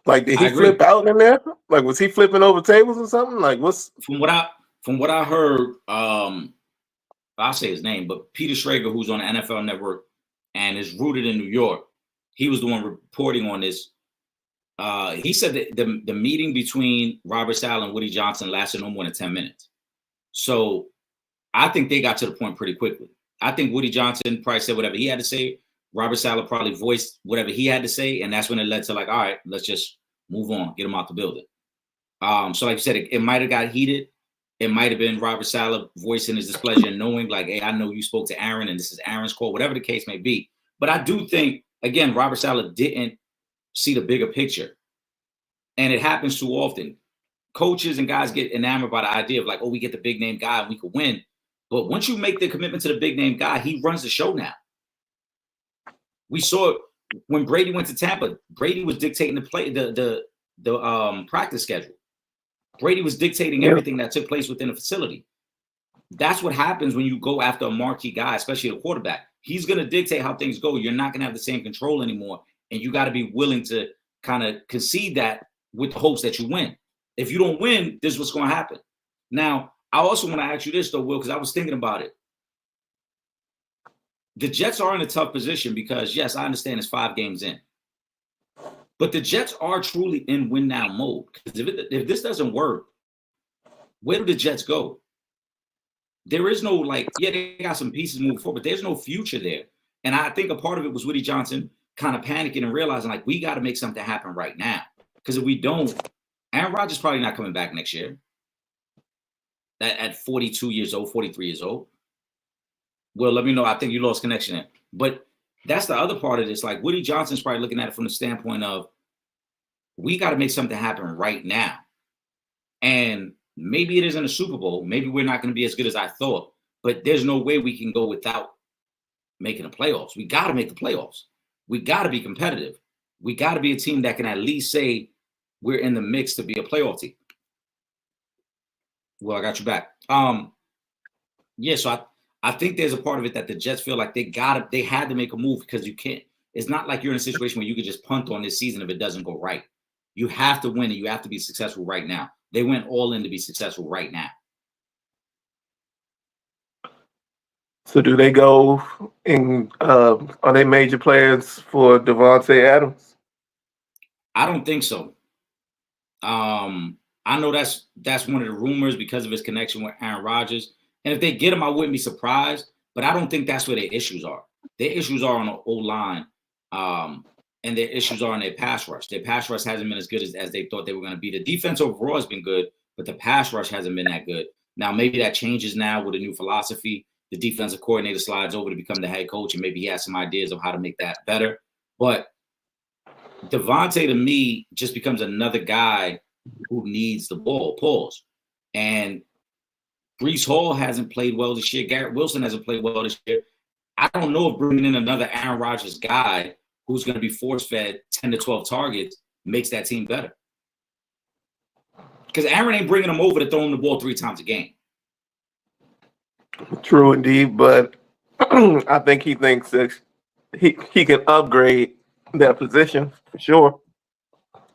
like, did he flip out in there? Like, was he flipping over tables or something? Like, what's from what I heard, I'll say his name, but Peter Schrager, who's on the NFL Network and is rooted in New York, he was the one reporting on this. He said that the meeting between Robert Saleh and Woody Johnson lasted no more than 10 minutes. So I think they got to the point pretty quickly. I think Woody Johnson probably said whatever he had to say. Robert Saleh probably voiced whatever he had to say. And that's when it led to like, all right, let's just move on, get him out the building. So like you said, it might have got heated. It might have been Robert Saleh voicing his displeasure and knowing like, hey, I know you spoke to Aaron and this is Aaron's call, whatever the case may be. But I do think, again, Robert Saleh didn't see the bigger picture. And it happens too often. Coaches and guys get enamored by the idea of like, oh, we get the big name guy and we could win. But once you make the commitment to the big name guy, he runs the show now. We saw it when Brady went to Tampa. Brady was dictating the practice schedule. Brady was dictating everything that took place within the facility. That's what happens when you go after a marquee guy, especially a quarterback. He's going to dictate how things go. You're not going to have the same control anymore. And you got to be willing to kind of concede that with the hopes that you win. If you don't win, this is what's going to happen. Now, I also want to ask you this, though, Will, because I was thinking about it. The Jets are in a tough position because, yes, I understand it's 5 games in. But the Jets are truly in win now mode. Because if this doesn't work, where do the Jets go? There is no like, yeah, they got some pieces moving forward, but there's no future there. And I think a part of it was Woody Johnson kind of panicking and realizing like, we got to make something happen right now. Because if we don't, Aaron Rodgers probably not coming back next year. At 42 years old, 43 years old. Well, let me know. I think you lost connection there. But that's the other part of this. Like Woody Johnson's probably looking at it from the standpoint of, we got to make something happen right now. And maybe it isn't a Super Bowl. Maybe we're not going to be as good as I thought. But there's no way we can go without making the playoffs. We got to make the playoffs. We got to be competitive. We got to be a team that can at least say we're in the mix to be a playoff team. Well, I got you back. Yeah, so I think there's a part of it that the Jets feel like they had to make a move because you can't. It's not like you're in a situation where you could just punt on this season if it doesn't go right. You have to win and you have to be successful right now. They went all in to be successful right now. So do they go in? Are they major players for Devontae Adams? I don't think so. I know that's one of the rumors because of his connection with Aaron Rodgers. And if they get him, I wouldn't be surprised. But I don't think that's where their issues are. Their issues are on the O-line, and their issues are on their pass rush. Their pass rush hasn't been as good as they thought they were going to be. The defense overall has been good, but the pass rush hasn't been that good. Now, maybe that changes now with a new philosophy. The defensive coordinator slides over to become the head coach, and maybe he has some ideas of how to make that better. But Devontae, to me, just becomes another guy who needs the ball, pause. And Breece Hall hasn't played well this year. Garrett Wilson hasn't played well this year. I don't know if bringing in another Aaron Rodgers guy who's going to be force-fed 10 to 12 targets makes that team better. Because Aaron ain't bringing them over to throw him the ball 3 times a game. True indeed, but I think he thinks that he can upgrade that position for sure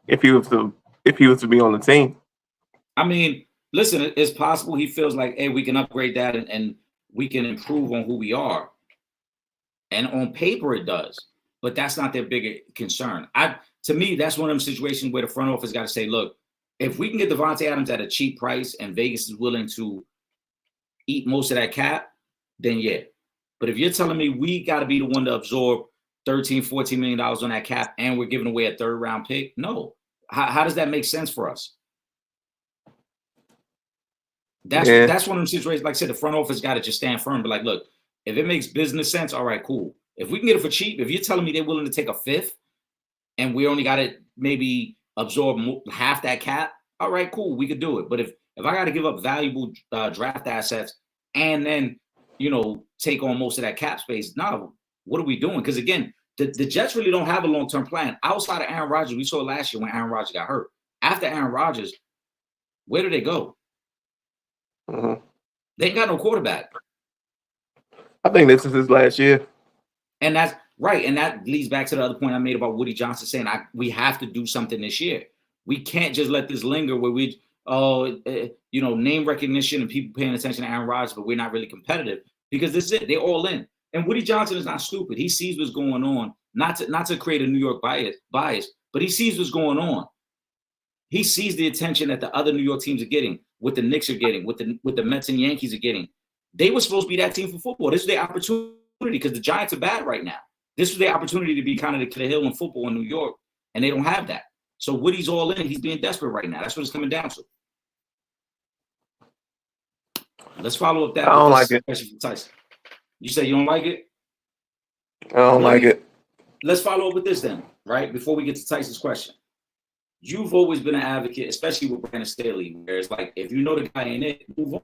if he was to be on the team. I mean, listen, it's possible he feels like, hey, we can upgrade that and we can improve on who we are. And on paper it does, but that's not their bigger concern. To me, that's one of them situations where the front office got to say, look, if we can get Devontae Adams at a cheap price and Vegas is willing to eat most of that cap, then yeah. But if you're telling me we got to be the one to absorb $13, $14 million on that cap and we're giving away a 3rd round pick, no. How does that make sense for us? That's one of them situations. Like I said, the front office got to just stand firm. But like, look, if it makes business sense, all right, cool. If we can get it for cheap, if you're telling me they're willing to take a 5th and we only got to maybe absorb half that cap, all right, cool, we could do it. But if I got to give up valuable draft assets and then, take on most of that cap space, no, what are we doing? Because again, the Jets really don't have a long-term plan. Outside of Aaron Rodgers, we saw last year when Aaron Rodgers got hurt. After Aaron Rodgers, where do they go? Mm-hmm. They ain't got no quarterback. I think this is his last year. And that's right. And that leads back to the other point I made about Woody Johnson saying we have to do something this year. We can't just let this linger where name recognition and people paying attention to Aaron Rodgers, but we're not really competitive because this is it. They're all in. And Woody Johnson is not stupid. He sees what's going on, not to create a New York bias, but he sees what's going on. He sees the attention that the other New York teams are getting, what the Knicks are getting, what the Mets and Yankees are getting. They were supposed to be that team for football. This is their opportunity because the Giants are bad right now. This was their opportunity to be kind of the hill in football in New York, and they don't have that. So Woody's all in. He's being desperate right now. That's what it's coming down to. Let's follow up that. I don't like it. Question from Tyson. You say you don't like it? I don't like it. Let's follow up with this then, right? Before we get to Tyson's question. You've always been an advocate, especially with Brandon Staley, where it's like, if you know the guy ain't it, move on.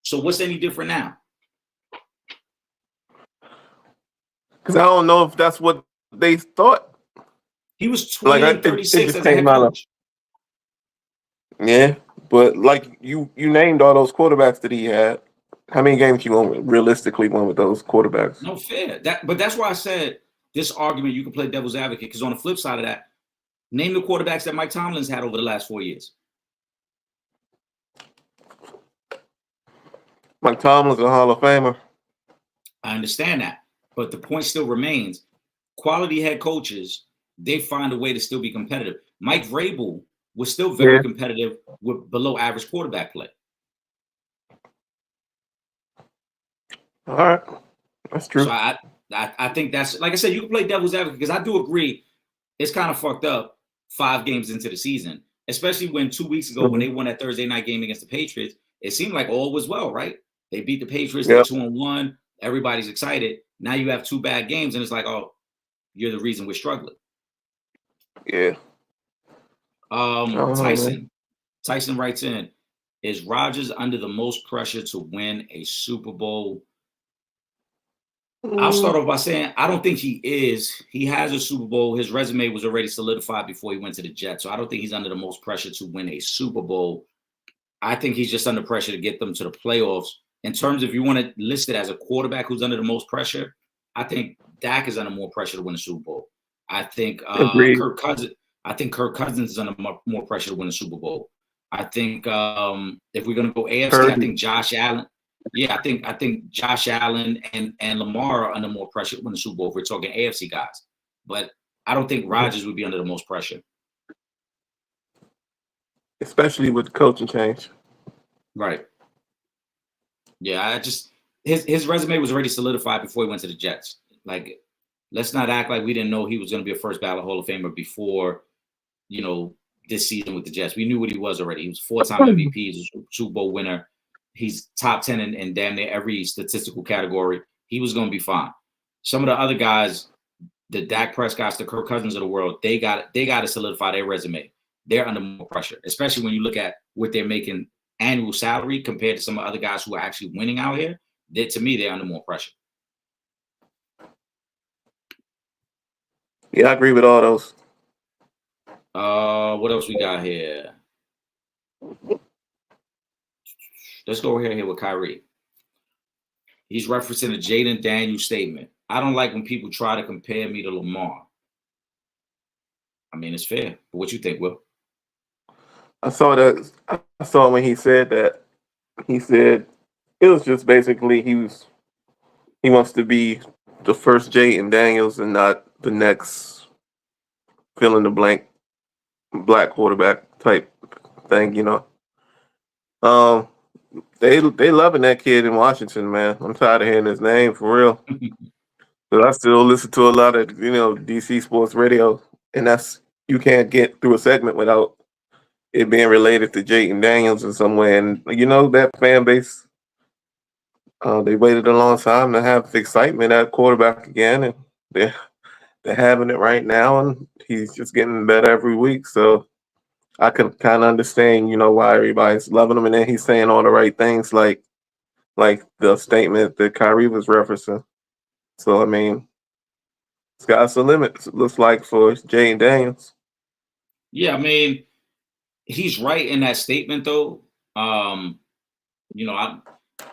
So what's any different now? Because I don't know if that's what they thought. He was 36 as a head coach. Yeah, but like you named all those quarterbacks that he had. How many games you realistically won with those quarterbacks? No fair. But that's why I said this argument, you can play devil's advocate, because on the flip side of that, name the quarterbacks that Mike Tomlin's had over the last 4 years. Mike Tomlin's a Hall of Famer. I understand that. But the point still remains. Quality head coaches, they find a way to still be competitive. Mike Vrabel was still very competitive with below average quarterback play. All right. That's true. So I think that's, like I said, you can play devil's advocate, because I do agree it's kind of fucked up 5 games into the season, especially when 2 weeks ago when they won that Thursday night game against the Patriots, it seemed like all was well, right? They beat the Patriots, they're 2-1, everybody's excited. Now you have 2 bad games, and it's like, oh, you're the reason we're struggling. Yeah. Tyson writes in, is Rodgers under the most pressure to win a Super Bowl? I'll start off by saying I don't think he is. He has a Super Bowl. His resume was already solidified before he went to the Jets. So I don't think he's under the most pressure to win a Super Bowl. I think he's just under pressure to get them to the playoffs. In terms of, if you want to list it as a quarterback who's under the most pressure, I think Dak is under more pressure to win a Super Bowl. I think Kirk Cousins is under more pressure to win a Super Bowl. I think if we're gonna go AFC, I think Josh Allen. Yeah, I think Josh Allen and Lamar are under more pressure to win the Super Bowl if we're talking AFC guys. But I don't think Rodgers would be under the most pressure. especially with the coaching change. Right. Yeah, I just his resume was already solidified before he went to the Jets. Like, let's not act like we didn't know he was going to be a first ballot Hall of Famer before, you know, this season with the Jets. We knew what he was already. He was four-time MVP, he's a Super Bowl winner. He's top 10 in damn near every statistical category. He was going to be fine. Some of the other guys, the Dak Prescotts, the Kirk Cousins of the world, they got to solidify their resume. They're under more pressure, especially when you look at what they're making annual salary compared to some other guys who are actually winning out here. To me, they're under more pressure. Yeah, I agree with all those. What else we got here? Let's go here with Kyrie. He's referencing a Jaden Daniels statement. I don't like when people try to compare me to Lamar. I mean, it's fair. But what you think, Will? I saw when he said that. He said it was just basically he wants to be the first Jaden Daniels and not the next fill in the blank black quarterback type thing, you know. Um, they loving that kid in Washington, man. I'm tired of hearing his name for real. But I still listen to a lot of DC sports radio, and that's you can't get through a segment without it being related to Jaden Daniels in some way. And that fan base, they waited a long time to have excitement at quarterback again, and they're they're having it right now, and he's just getting better every week. So I can kind of understand, why everybody's loving him, and then he's saying all the right things, like the statement that Kyrie was referencing. So I mean, sky's the limit. It looks like for Jaden Daniels. Yeah, I mean, he's right in that statement, though. Um,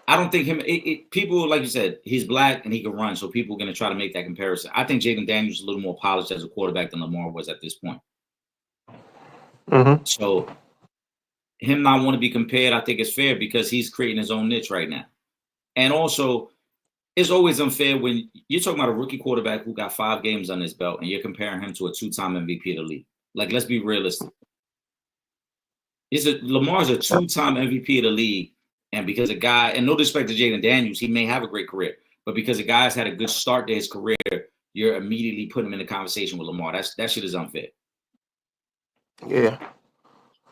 I don't think people, like you said, he's black and he can run, so people are going to try to make that comparison. I think Jaden Daniels is a little more polished as a quarterback than Lamar was at this point. Mm-hmm. So him not want to be compared, I think is fair because he's creating his own niche right now. And also, it's always unfair when you're talking about a rookie quarterback who got 5 games on his belt and you're comparing him to a 2-time MVP of the league. Like, let's be realistic. Lamar's a 2-time MVP of the league, and because a guy, and no disrespect to Jaden Daniels, he may have a great career, but because a guy's had a good start to his career, you're immediately putting him in the conversation with Lamar. That shit is unfair. Yeah.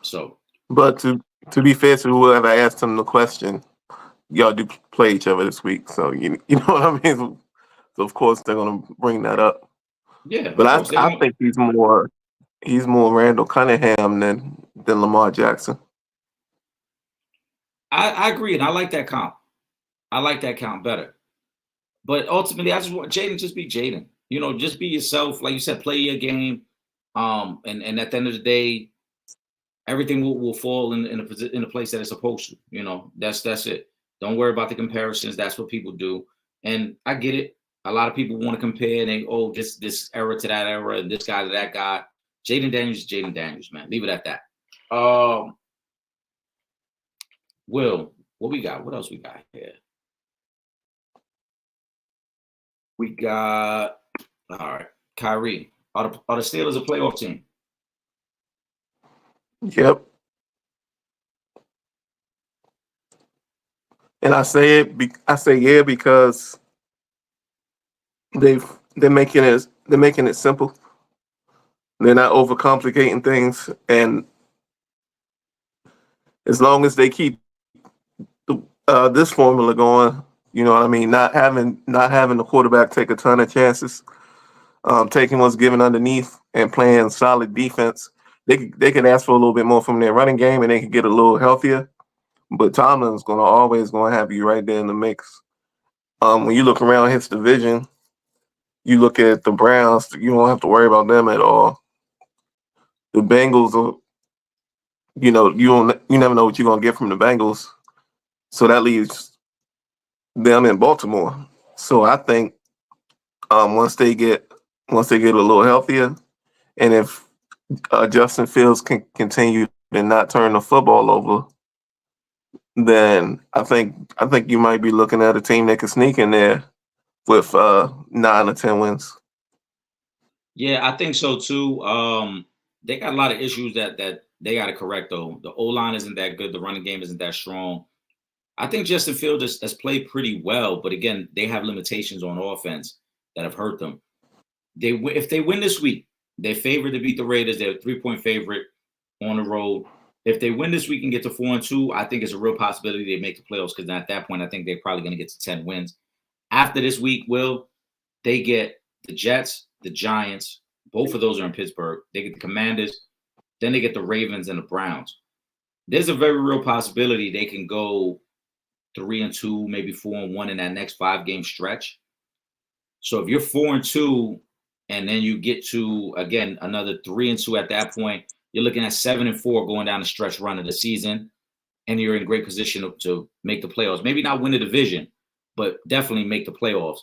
So, but to be fair to whoever asked him the question, y'all do play each other this week, so you know what I mean. So of course they're gonna bring that up. yeah, But of course. I think he's more Randall Cunningham than Lamar Jackson. I agree, and I like that comp. I like that count better. But ultimately, I just want Jaden just be Jaden. Just be yourself. Like you said, play your game. And at the end of the day, everything will fall in a place that it's supposed to. That's it. Don't worry about the comparisons. That's what people do. And I get it. A lot of people want to compare this era to that era and this guy to that guy. Jaden Daniels is Jaden Daniels, man. Leave it at that. Will, what we got? What else we got here? We got all right, Kyrie. Are the Steelers a playoff team? Yep. And I say yeah because they're making it simple. They're not overcomplicating things, and as long as they keep this formula going, you know what I mean. Not having the quarterback take a ton of chances, taking what's given underneath, and playing solid defense. They can ask for a little bit more from their running game, and they can get a little healthier. But Tomlin's always gonna have you right there in the mix. When you look around his division, you look at the Browns, you don't have to worry about them at all. The Bengals are, you never know what you're gonna get from the Bengals. So that leaves them in Baltimore. So I think once they get a little healthier, and if Justin Fields can continue to not turn the football over, then I think you might be looking at a team that can sneak in there with 9 or 10 wins. Yeah, I think so too. They got a lot of issues that they got to correct though. The O line isn't that good. The running game isn't that strong. I think Justin Fields has played pretty well, but again, they have limitations on offense that have hurt them. If they win this week, they're favored to beat the Raiders. They're a 3-point favorite on the road. If they win this week and get to 4-2, I think it's a real possibility they make the playoffs because at that point, I think they're probably going to get to 10 wins. After this week, they get the Jets, the Giants. Both of those are in Pittsburgh. They get the Commanders. Then they get the Ravens and the Browns. There's a very real possibility they can go 3-2, maybe 4-1 in that next 5-game stretch. So if you're 4-2, and then you get to again another 3-2 at that point, you're looking at 7-4 going down the stretch run of the season, and you're in great position to make the playoffs. Maybe not win the division, but definitely make the playoffs.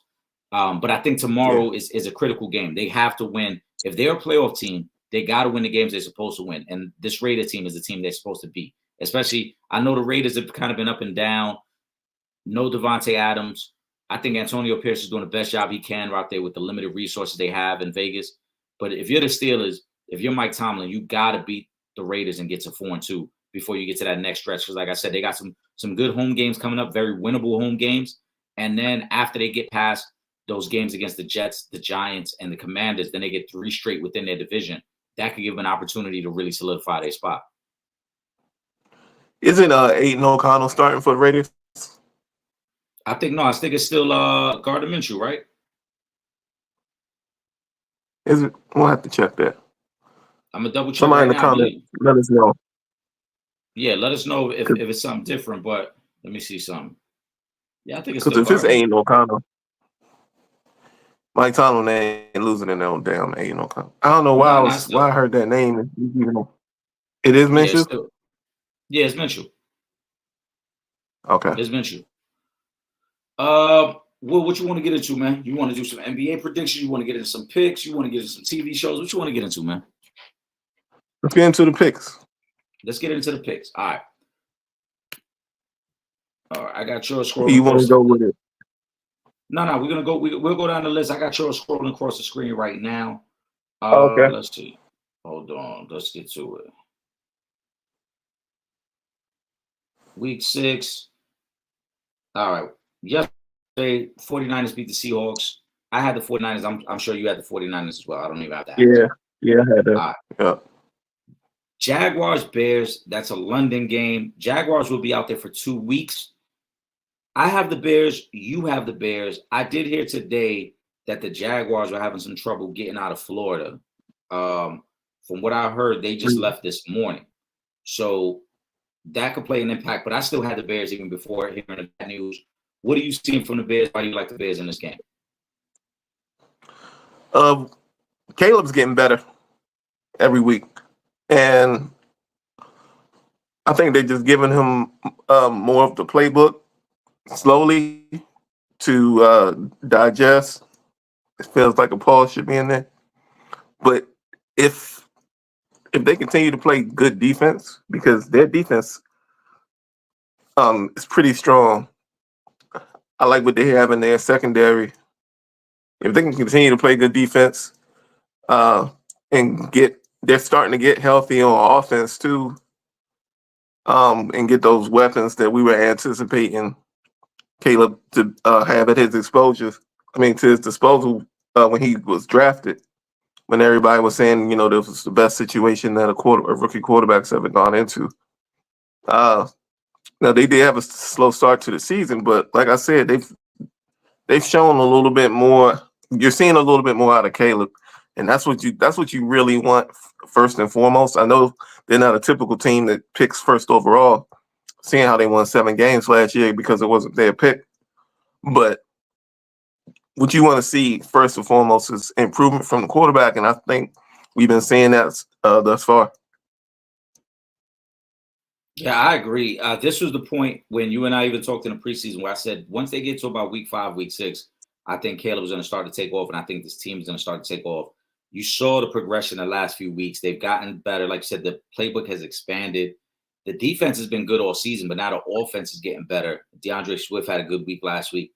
But I think tomorrow is a critical game. They have to win. If they're a playoff team, they got to win the games they're supposed to win. And this Raiders team is the team they're supposed to beat. Especially, I know the Raiders have kind of been up and down. No Devontae Adams. I think Antonio Pierce is doing the best job he can out there with the limited resources they have in Vegas. But if you're the Steelers, if you're Mike Tomlin, you got to beat the Raiders and get to 4-2 before you get to that next stretch. Because like I said, they got some good home games coming up, very winnable home games. And then after they get past those games against the Jets, the Giants, and the Commanders, then they get 3 straight within their division. That could give them an opportunity to really solidify their spot. Isn't Aiden O'Connell starting for the Raiders? I think it's still Gardner Minshew, right? Is it? We'll have to check that. I'm gonna double check. Somebody in the comments, let us know. Yeah, let us know if it's something different. But let me see something. Yeah, I think it's because still if it's Aiden O'Connell, Mike Tomlin ain't losing in no damn Aiden O'Connell. I don't know why why I heard that name. It is Minshew. Yeah, it's Minshew. Okay, it's Minshew. What you want to get into, man? You want to do some NBA predictions? You want to get into some picks? You want to get into some TV shows? What you want to get into, man? Let's get into the picks. Let's get into the picks. All right. I got yours scrolling. You want to go with it? No, we're gonna go. We'll go down the list. I got yours scrolling across the screen right now. Okay. Let's see. Hold on. Let's get to it. Week 6. All right. Yesterday, 49ers beat the Seahawks. I had the 49ers. I'm sure you had the 49ers as well. I don't even have that. Yeah, I had that. Right. Yeah. Jaguars, Bears. That's a London game. Jaguars will be out there for 2 weeks. I have the Bears. You have the Bears. I did hear today that the Jaguars were having some trouble getting out of Florida. From what I heard, they just left this morning. So that could play an impact. But I still had the Bears even before hearing the bad news. What are you seeing from the Bears? Why do you like the Bears in this game? Caleb's getting better every week. And I think they're just giving him more of the playbook slowly to digest. It feels like a pause should be in there. But if they continue to play good defense, because their defense is pretty strong. I like what they have in their secondary. If they can continue to play good defense and they're starting to get healthy on offense too, and get those weapons that we were anticipating Caleb to have at his to his disposal when he was drafted. When everybody was saying, this was the best situation that a rookie quarterback's ever gone into. Now they did have a slow start to the season, but like I said, they've shown a little bit more. You're seeing a little bit more out of Caleb, and that's what you really want first and foremost. I know they're not a typical team that picks first overall, seeing how they won 7 games last year because it wasn't their pick. But what you want to see first and foremost is improvement from the quarterback, and I think we've been seeing that thus far. Yeah, I agree. This was the point when you and I even talked in the preseason where I said once they get to about week 5, week 6, I think Caleb's going to start to take off, and I think this team is going to start to take off. You saw the progression the last few weeks. They've gotten better. Like you said, the playbook has expanded. The defense has been good all season, but now the offense is getting better. DeAndre Swift had a good week last week.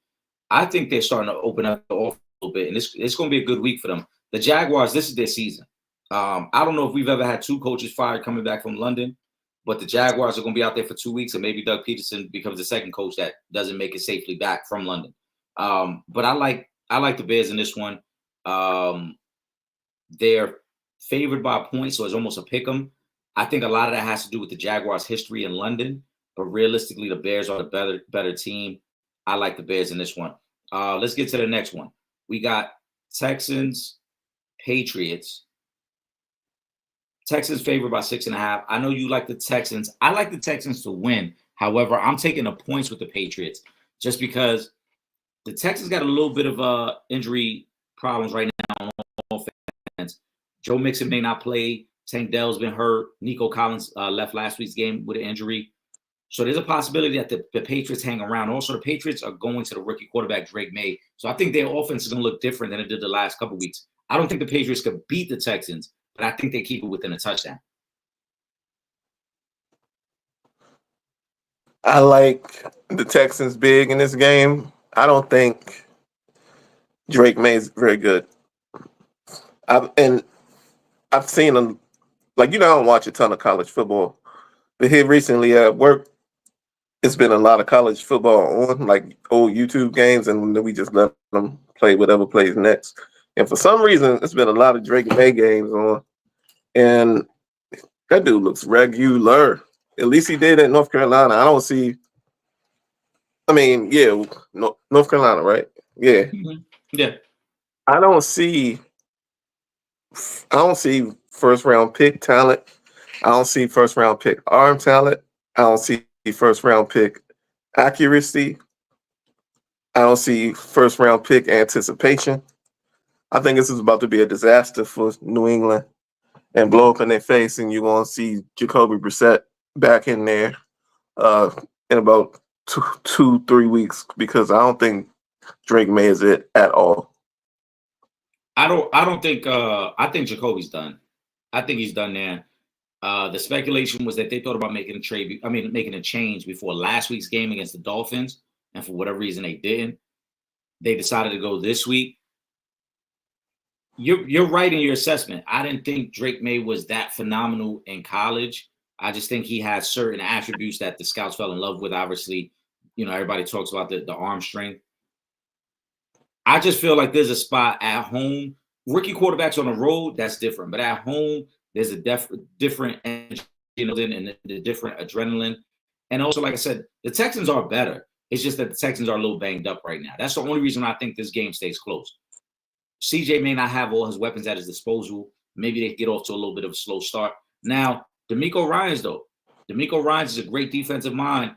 I think they're starting to open up the offense a little bit, and it's going to be a good week for them. The Jaguars, this is their season. I don't know if we've ever had two coaches fired coming back from London, but the Jaguars are going to be out there for 2 weeks, and maybe Doug Peterson becomes the second coach that doesn't make it safely back from London. But I like the Bears in this one. They're favored by a point, so it's almost a pick 'em. I think a lot of that has to do with the Jaguars' history in London, but realistically, the Bears are the better team. I like the Bears in this one. Let's get to the next one. We got Texans, Patriots. Texans favored by 6.5. I know you like the Texans. I like the Texans to win. However, I'm taking the points with the Patriots just because the Texans got a little bit of injury problems right now on offense. Joe Mixon may not play. Tank Dell's been hurt. Nico Collins left last week's game with an injury. So there's a possibility that the Patriots hang around. Also, the Patriots are going to the rookie quarterback, Drake May. So I think their offense is going to look different than it did the last couple weeks. I don't think the Patriots could beat the Texans, but I think they keep it within a touchdown. I like the Texans big in this game. I don't think Drake May is very good. I've seen him, like, I don't watch a ton of college football, but here recently at work, it's been a lot of college football on, like old YouTube games, and then we just let them play whatever plays next. And for some reason, it's been a lot of Drake May games on, and that dude looks regular. At least he did at North Carolina. I don't see. I mean, yeah, North Carolina, right? Yeah. Mm-hmm. Yeah. I don't see first round pick talent. I don't see first round pick arm talent. I don't see first round pick accuracy. I don't see first round pick anticipation. I think this is about to be a disaster for New England and blow up in their face, and you're going to see Jacoby Brissett back in there in about 2-3 weeks, because I don't think Drake May is it at all. I don't think I think Jacoby's done. I think he's done there. The speculation was that they thought about making a change before last week's game against the Dolphins, and for whatever reason they didn't. They decided to go this week. You're right in your assessment. I didn't think Drake May was that phenomenal in college. I just think he has certain attributes that the scouts fell in love with. Obviously, everybody talks about the arm strength. I just feel like there's a spot at home. Rookie quarterbacks on the road, that's different. But at home, there's a different energy, and the different adrenaline. And also, like I said, the Texans are better. It's just that the Texans are a little banged up right now. That's the only reason I think this game stays close. CJ may not have all his weapons at his disposal. Maybe they get off to a little bit of a slow start. Now, DeMeco Ryans is a great defensive mind.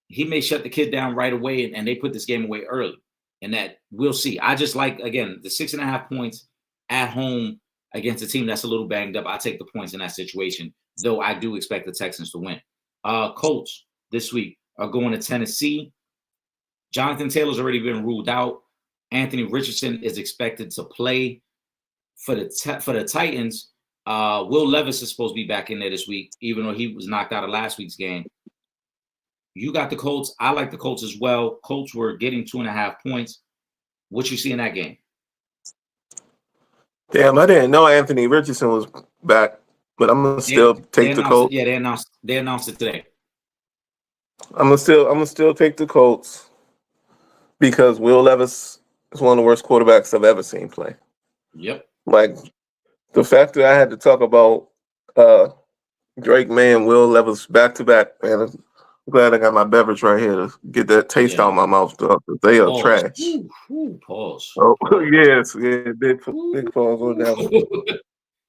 He may shut the kid down right away, and they put this game away early. And that we'll see. I just like, again, the 6.5 points at home against a team that's a little banged up. I take the points in that situation, though I do expect the Texans to win. Colts this week are going to Tennessee. Jonathan Taylor's already been ruled out. Anthony Richardson is expected to play for the Titans. Will Levis is supposed to be back in there this week, even though he was knocked out of last week's game. You got the Colts. I like the Colts as well. Colts were getting 2.5 points. What you see in that game? Damn, I didn't know Anthony Richardson was back, but I'm gonna still take the Colts. Yeah, they announced it today. I'm gonna still take the Colts because Will Levis is one of the worst quarterbacks I've ever seen play. Yep. Like, the fact that I had to talk about Drake May and Will Levis back to back, man. I'm glad I got my beverage right here to get that taste out of my mouth. They are trash. Pause. Oh, yes, yeah, big pause on that one.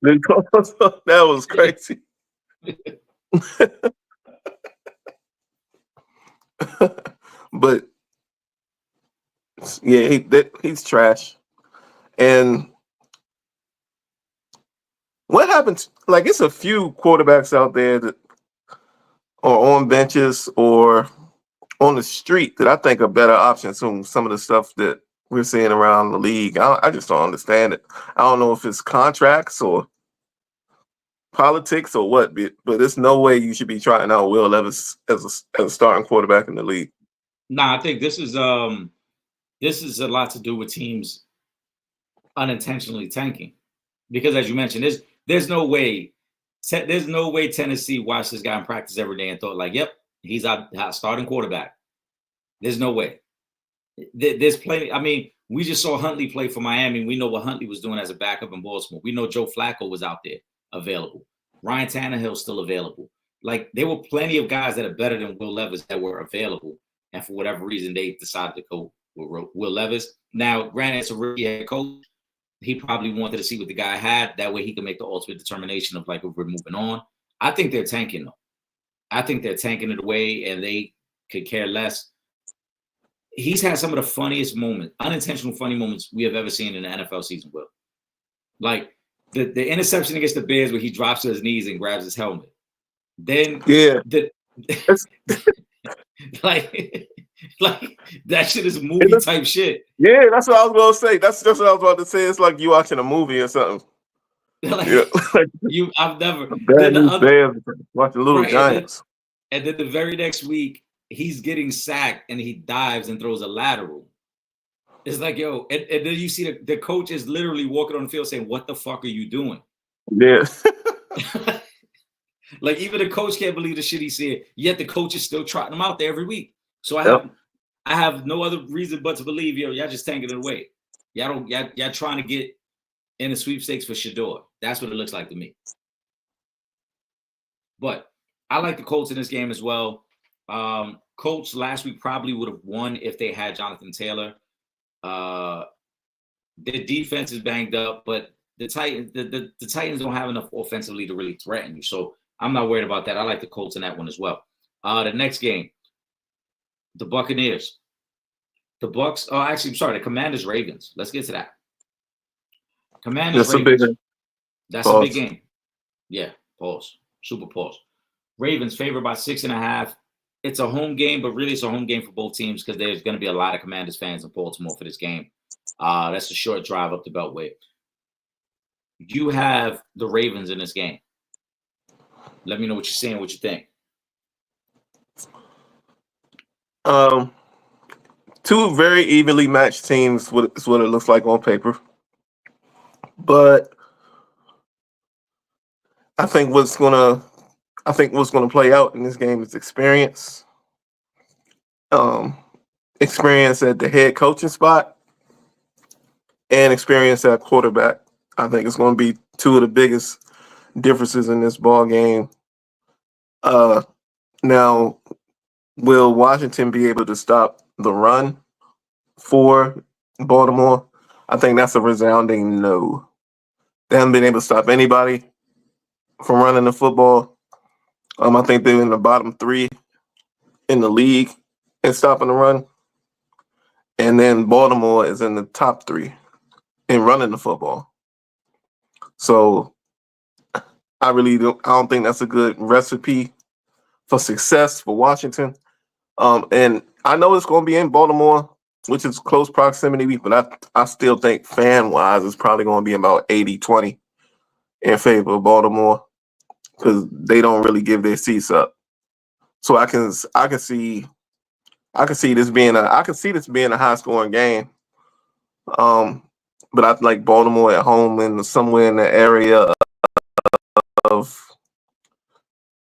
Big pause. That was crazy. But yeah, he's trash. And what happens? Like, it's a few quarterbacks out there that are on benches or on the street that I think are better options than some of the stuff that we're seeing around the league. I just don't understand it. I don't know if it's contracts or politics or what, but there's no way you should be trying out Will Levis as a starting quarterback in the league. Nah, I think this is a lot to do with teams unintentionally tanking, because as you mentioned, There's no way. There's no way Tennessee watched this guy in practice every day and thought like, "Yep, he's our starting quarterback." There's no way. There's plenty. I mean, we just saw Huntley play for Miami. We know what Huntley was doing as a backup in Baltimore. We know Joe Flacco was out there available. Ryan Tannehill's still available. Like there were plenty of guys that are better than Will Levis that were available, and for whatever reason they decided to go with Will Levis. Now, granted, it's a rookie head coach. He probably wanted to see what the guy had. That way, he could make the ultimate determination of like if we're moving on. I think they're tanking though. I think they're tanking it away, and they could care less. He's had some of the funniest moments, unintentional funny moments we have ever seen in the NFL season, Will. Like the interception against the Bears where he drops to his knees and grabs his helmet. Then like that shit is movie type shit. Yeah, that's what I was gonna say. That's just what I was about to say. It's like you watching a movie or something. Like, I've never watching Little Giants. And then the very next week, he's getting sacked and he dives and throws a lateral. It's like, yo, and then you see the coach is literally walking on the field saying, "What the fuck are you doing?" Yeah. Like even the coach can't believe the shit he said. Yet the coach is still trotting him out there every week. So I have no other reason but to believe, yo, y'all just tanking it away. Y'all trying to get in the sweepstakes for Shador. That's what it looks like to me. But I like the Colts in this game as well. Colts last week probably would have won if they had Jonathan Taylor. Their defense is banged up, but the Titans don't have enough offensively to really threaten you. So I'm not worried about that. I like the Colts in that one as well. The next game, the Buccaneers. The Bucks. Oh, actually, I'm sorry. The Commanders Ravens. Let's get to that. Commanders Ravens. That's a big game. Yeah. Pause. Super pause. Ravens favored by 6.5. It's a home game, but really it's a home game for both teams because there's going to be a lot of Commanders fans in Baltimore for this game. That's a short drive up the Beltway. You have the Ravens in this game. Let me know what you're saying, what you think. Two very evenly matched teams is what it looks like on paper. But I think what's gonna play out in this game is experience. Experience at the head coaching spot and experience at quarterback. I think it's going to be two of the biggest differences in this ball game. Now, will Washington be able to stop the run for Baltimore? I think that's a resounding no. They haven't been able to stop anybody from running the football. I think they're in the bottom 3 in the league in stopping the run. And then Baltimore is in the top 3 in running the football. So I don't think that's a good recipe for success for Washington. And I know it's going to be in Baltimore, which is close proximity, but I still think fan-wise it's probably going to be about 80-20 in favor of Baltimore because they don't really give their seats up. So I can see this being a high-scoring game. But I like Baltimore at home and somewhere in the area of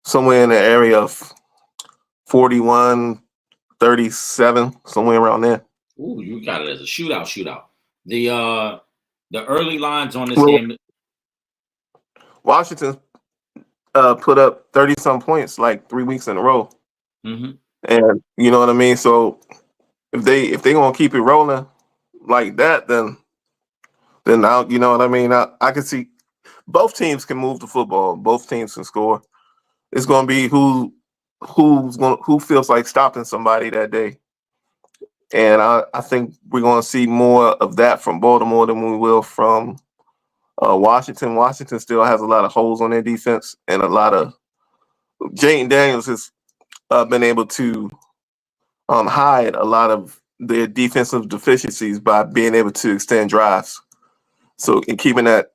41-37, somewhere around there. Ooh, you got it as a shootout. The early lines on this game. Washington put up 30-some points like 3 weeks in a row. Mm-hmm. And you know what I mean? So if they gonna keep it rolling like that, then you know what I mean? I can see both teams can move the football, both teams can score. It's gonna be who feels like stopping somebody that day. And I think we're gonna see more of that from Baltimore than we will from Washington. Washington still has a lot of holes on their defense and a lot of Jayden Daniels has been able to hide a lot of their defensive deficiencies by being able to extend drives. So in keeping that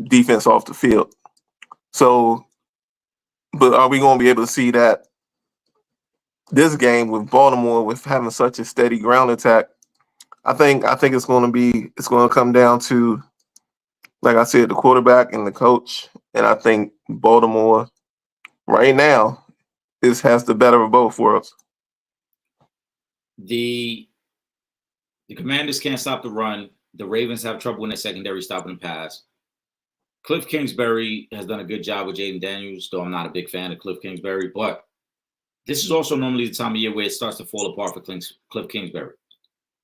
defense off the field. So, but are we going to be able to see that this game with Baltimore with having such a steady ground attack? I think it's going to come down to like I said, the quarterback and the coach, and I think Baltimore right now has the better of both worlds. The Commanders can't stop the run. The Ravens have trouble in their secondary stopping the pass. Cliff Kingsbury has done a good job with Jaden Daniels, though I'm not a big fan of Cliff Kingsbury. But this is also normally the time of year where it starts to fall apart for Cliff Kingsbury.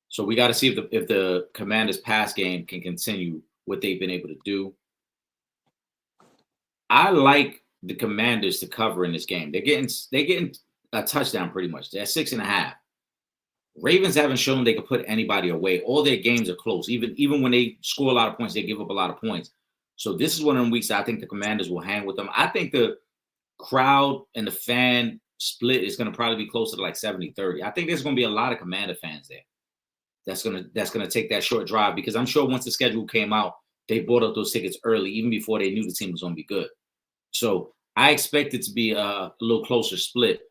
So we got to see if the Commanders' pass game can continue what they've been able to do. I like the Commanders to cover in this game. They're getting a touchdown pretty much. They're 6.5. Ravens haven't shown they can put anybody away. All their games are close. Even when they score a lot of points, they give up a lot of points. So this is one of them weeks I think the Commanders will hang with them. I think the crowd and the fan split is going to probably be closer to like 70-30. I think there's going to be a lot of Commander fans there. That's gonna take that short drive, because I'm sure once the schedule came out, they bought up those tickets early, even before they knew the team was going to be good. So I expect it to be a little closer split.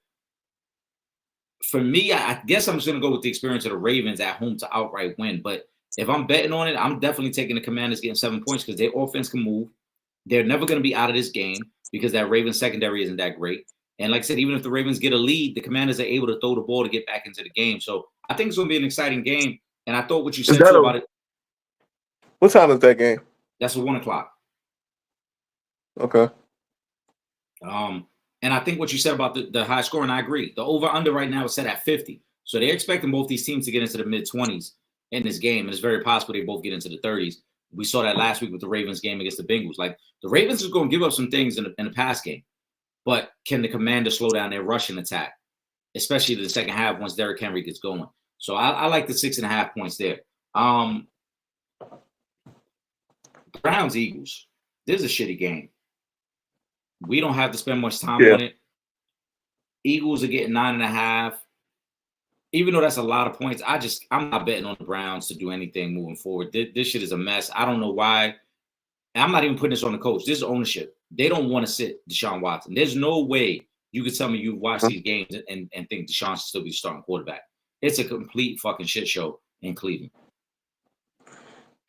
For me, I guess I'm just going to go with the experience of the Ravens at home to outright win. But if I'm betting on it, I'm definitely taking the Commanders getting 7 points, because their offense can move. They're never going to be out of this game because that Ravens secondary isn't that great. And like I said, even if the Ravens get a lead, the Commanders are able to throw the ball to get back into the game. So I think it's going to be an exciting game. And I thought what you said too about it. What time is that game? That's at 1 o'clock. Okay. And I think what you said about the high score, and I agree. The over-under right now is set at 50. So they're expecting both these teams to get into the mid-20s in this game. And it's very possible they both get into the 30s. We saw that last week with the Ravens game against the Bengals. Like, the Ravens is going to give up some things in the pass game. But can the Commanders slow down their rushing attack, especially in the second half once Derrick Henry gets going? So I like the 6.5 points there. Browns Eagles. This is a shitty game. We don't have to spend much time on it. Eagles are getting 9.5. Even though that's a lot of points, I'm not betting on the Browns to do anything moving forward. This shit is a mess. I don't know why. I'm not even putting this on the coach. This is ownership. They don't want to sit Deshaun Watson. There's no way you could tell me you've watched these games and think Deshaun should still be the starting quarterback. It's a complete fucking shit show in Cleveland.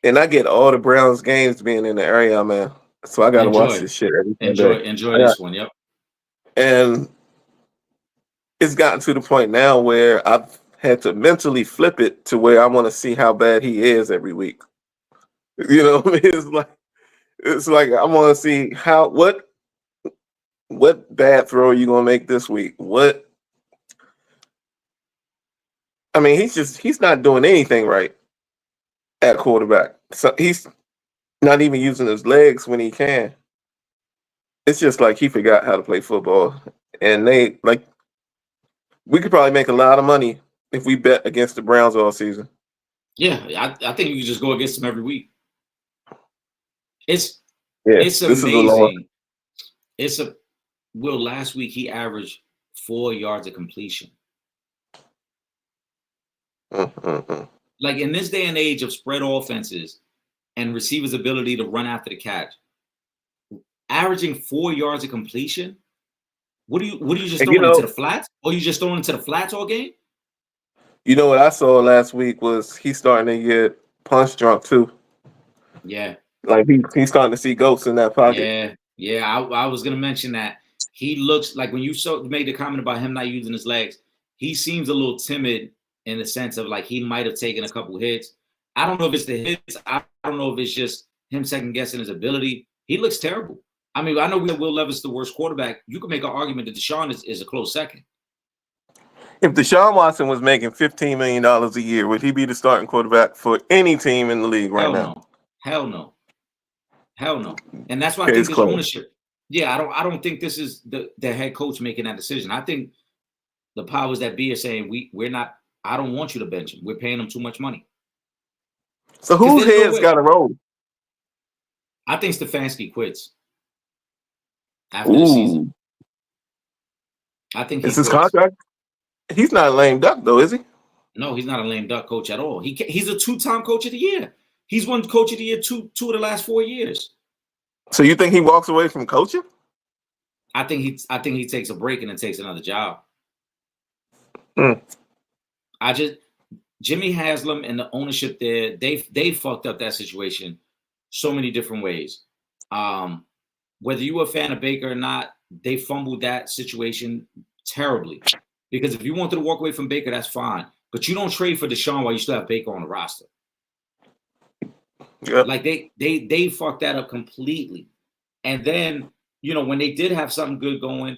And I get all the Browns games being in the area I'm in. So I got to watch this shit every day. Enjoy this one, yep. And it's gotten to the point now where I've had to mentally flip it to where I want to see how bad he is every week. You know what I mean? It's like I want to see what bad throw are you gonna make this week? I mean, he's not doing anything right at quarterback. So he's not even using his legs when he can. It's just like he forgot how to play football. And we could probably make a lot of money if we bet against the Browns all season. Yeah, I think you can just go against them every week. It's amazing. Last week he averaged 4 yards of completion. Like, in this day and age of spread offenses and receivers' ability to run after the catch, averaging 4 yards of completion. What are you just throwing into the flats? Or you just throwing into the flats all game? You know what I saw last week was he's starting to get punch drunk too. Yeah. Like he's starting to see ghosts in that pocket. Yeah. I was gonna mention that. He looks like, when you made the comment about him not using his legs, he seems a little timid in the sense of like he might have taken a couple hits. I don't know if it's the hits. I don't know if it's just him second guessing his ability. He looks terrible. I mean, I know Will Levis is the worst quarterback. You can make an argument that Deshaun is a close second. If Deshaun Watson was making $15 million a year, would he be the starting quarterback for any team in the league right now? Hell no. And that's why I think it's ownership. Yeah, I don't think this is the head coach making that decision. I think the powers that be are saying we're not. I don't want you to bench him. We're paying him too much money. So whose head's got to roll? I think Stefanski quits after the season. I think it's his contract. He's not a lame duck though, is he? No, he's not a lame duck coach at all. He's a 2-time coach of the year. He's won coach of the year two of the last 4 years. So you think he walks away from coaching? I think he takes a break and then takes another job. Jimmy Haslam and the ownership there, they fucked up that situation so many different ways. Whether you were a fan of Baker or not, they fumbled that situation terribly. Because if you wanted to walk away from Baker, that's fine. But you don't trade for Deshaun while you still have Baker on the roster. Yep. Like they fucked that up completely. And then, you know, when they did have something good going,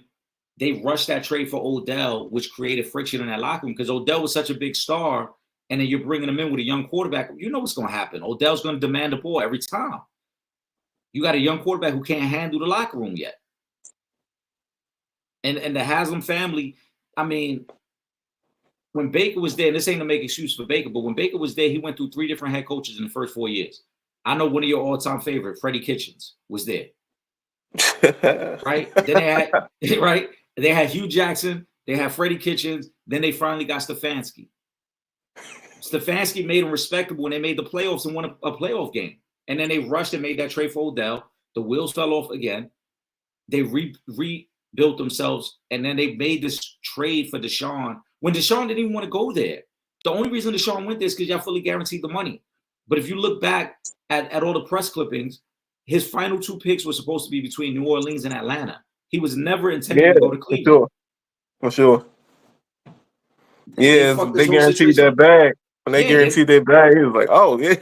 they rushed that trade for Odell, which created friction in that locker room because Odell was such a big star. And then you're bringing him in with a young quarterback. You know what's going to happen. Odell's going to demand the ball every time. You got a young quarterback who can't handle the locker room yet. And the Haslam family, I mean, when Baker was there, and this ain't to make excuse for Baker, but when Baker was there, he went through 3 different head coaches in the first 4 years. I know one of your all-time favorite, Freddie Kitchens, was there. Right? Then they had right. They had Hugh Jackson. They had Freddie Kitchens. Then they finally got Stefanski. Stefanski made them respectable, and they made the playoffs and won a playoff game. And then they rushed and made that trade for Odell. The wheels fell off again. They rebuilt themselves, and then they made this trade for Deshaun when Deshaun didn't even want to go there. The only reason Deshaun went there is because y'all fully guaranteed the money. But if you look back at all the press clippings, his final 2 picks were supposed to be between New Orleans and Atlanta. He was never intended to go to Cleveland. For sure. Yeah, they guaranteed that bag. When they guaranteed that bag, he was like, "Oh yeah."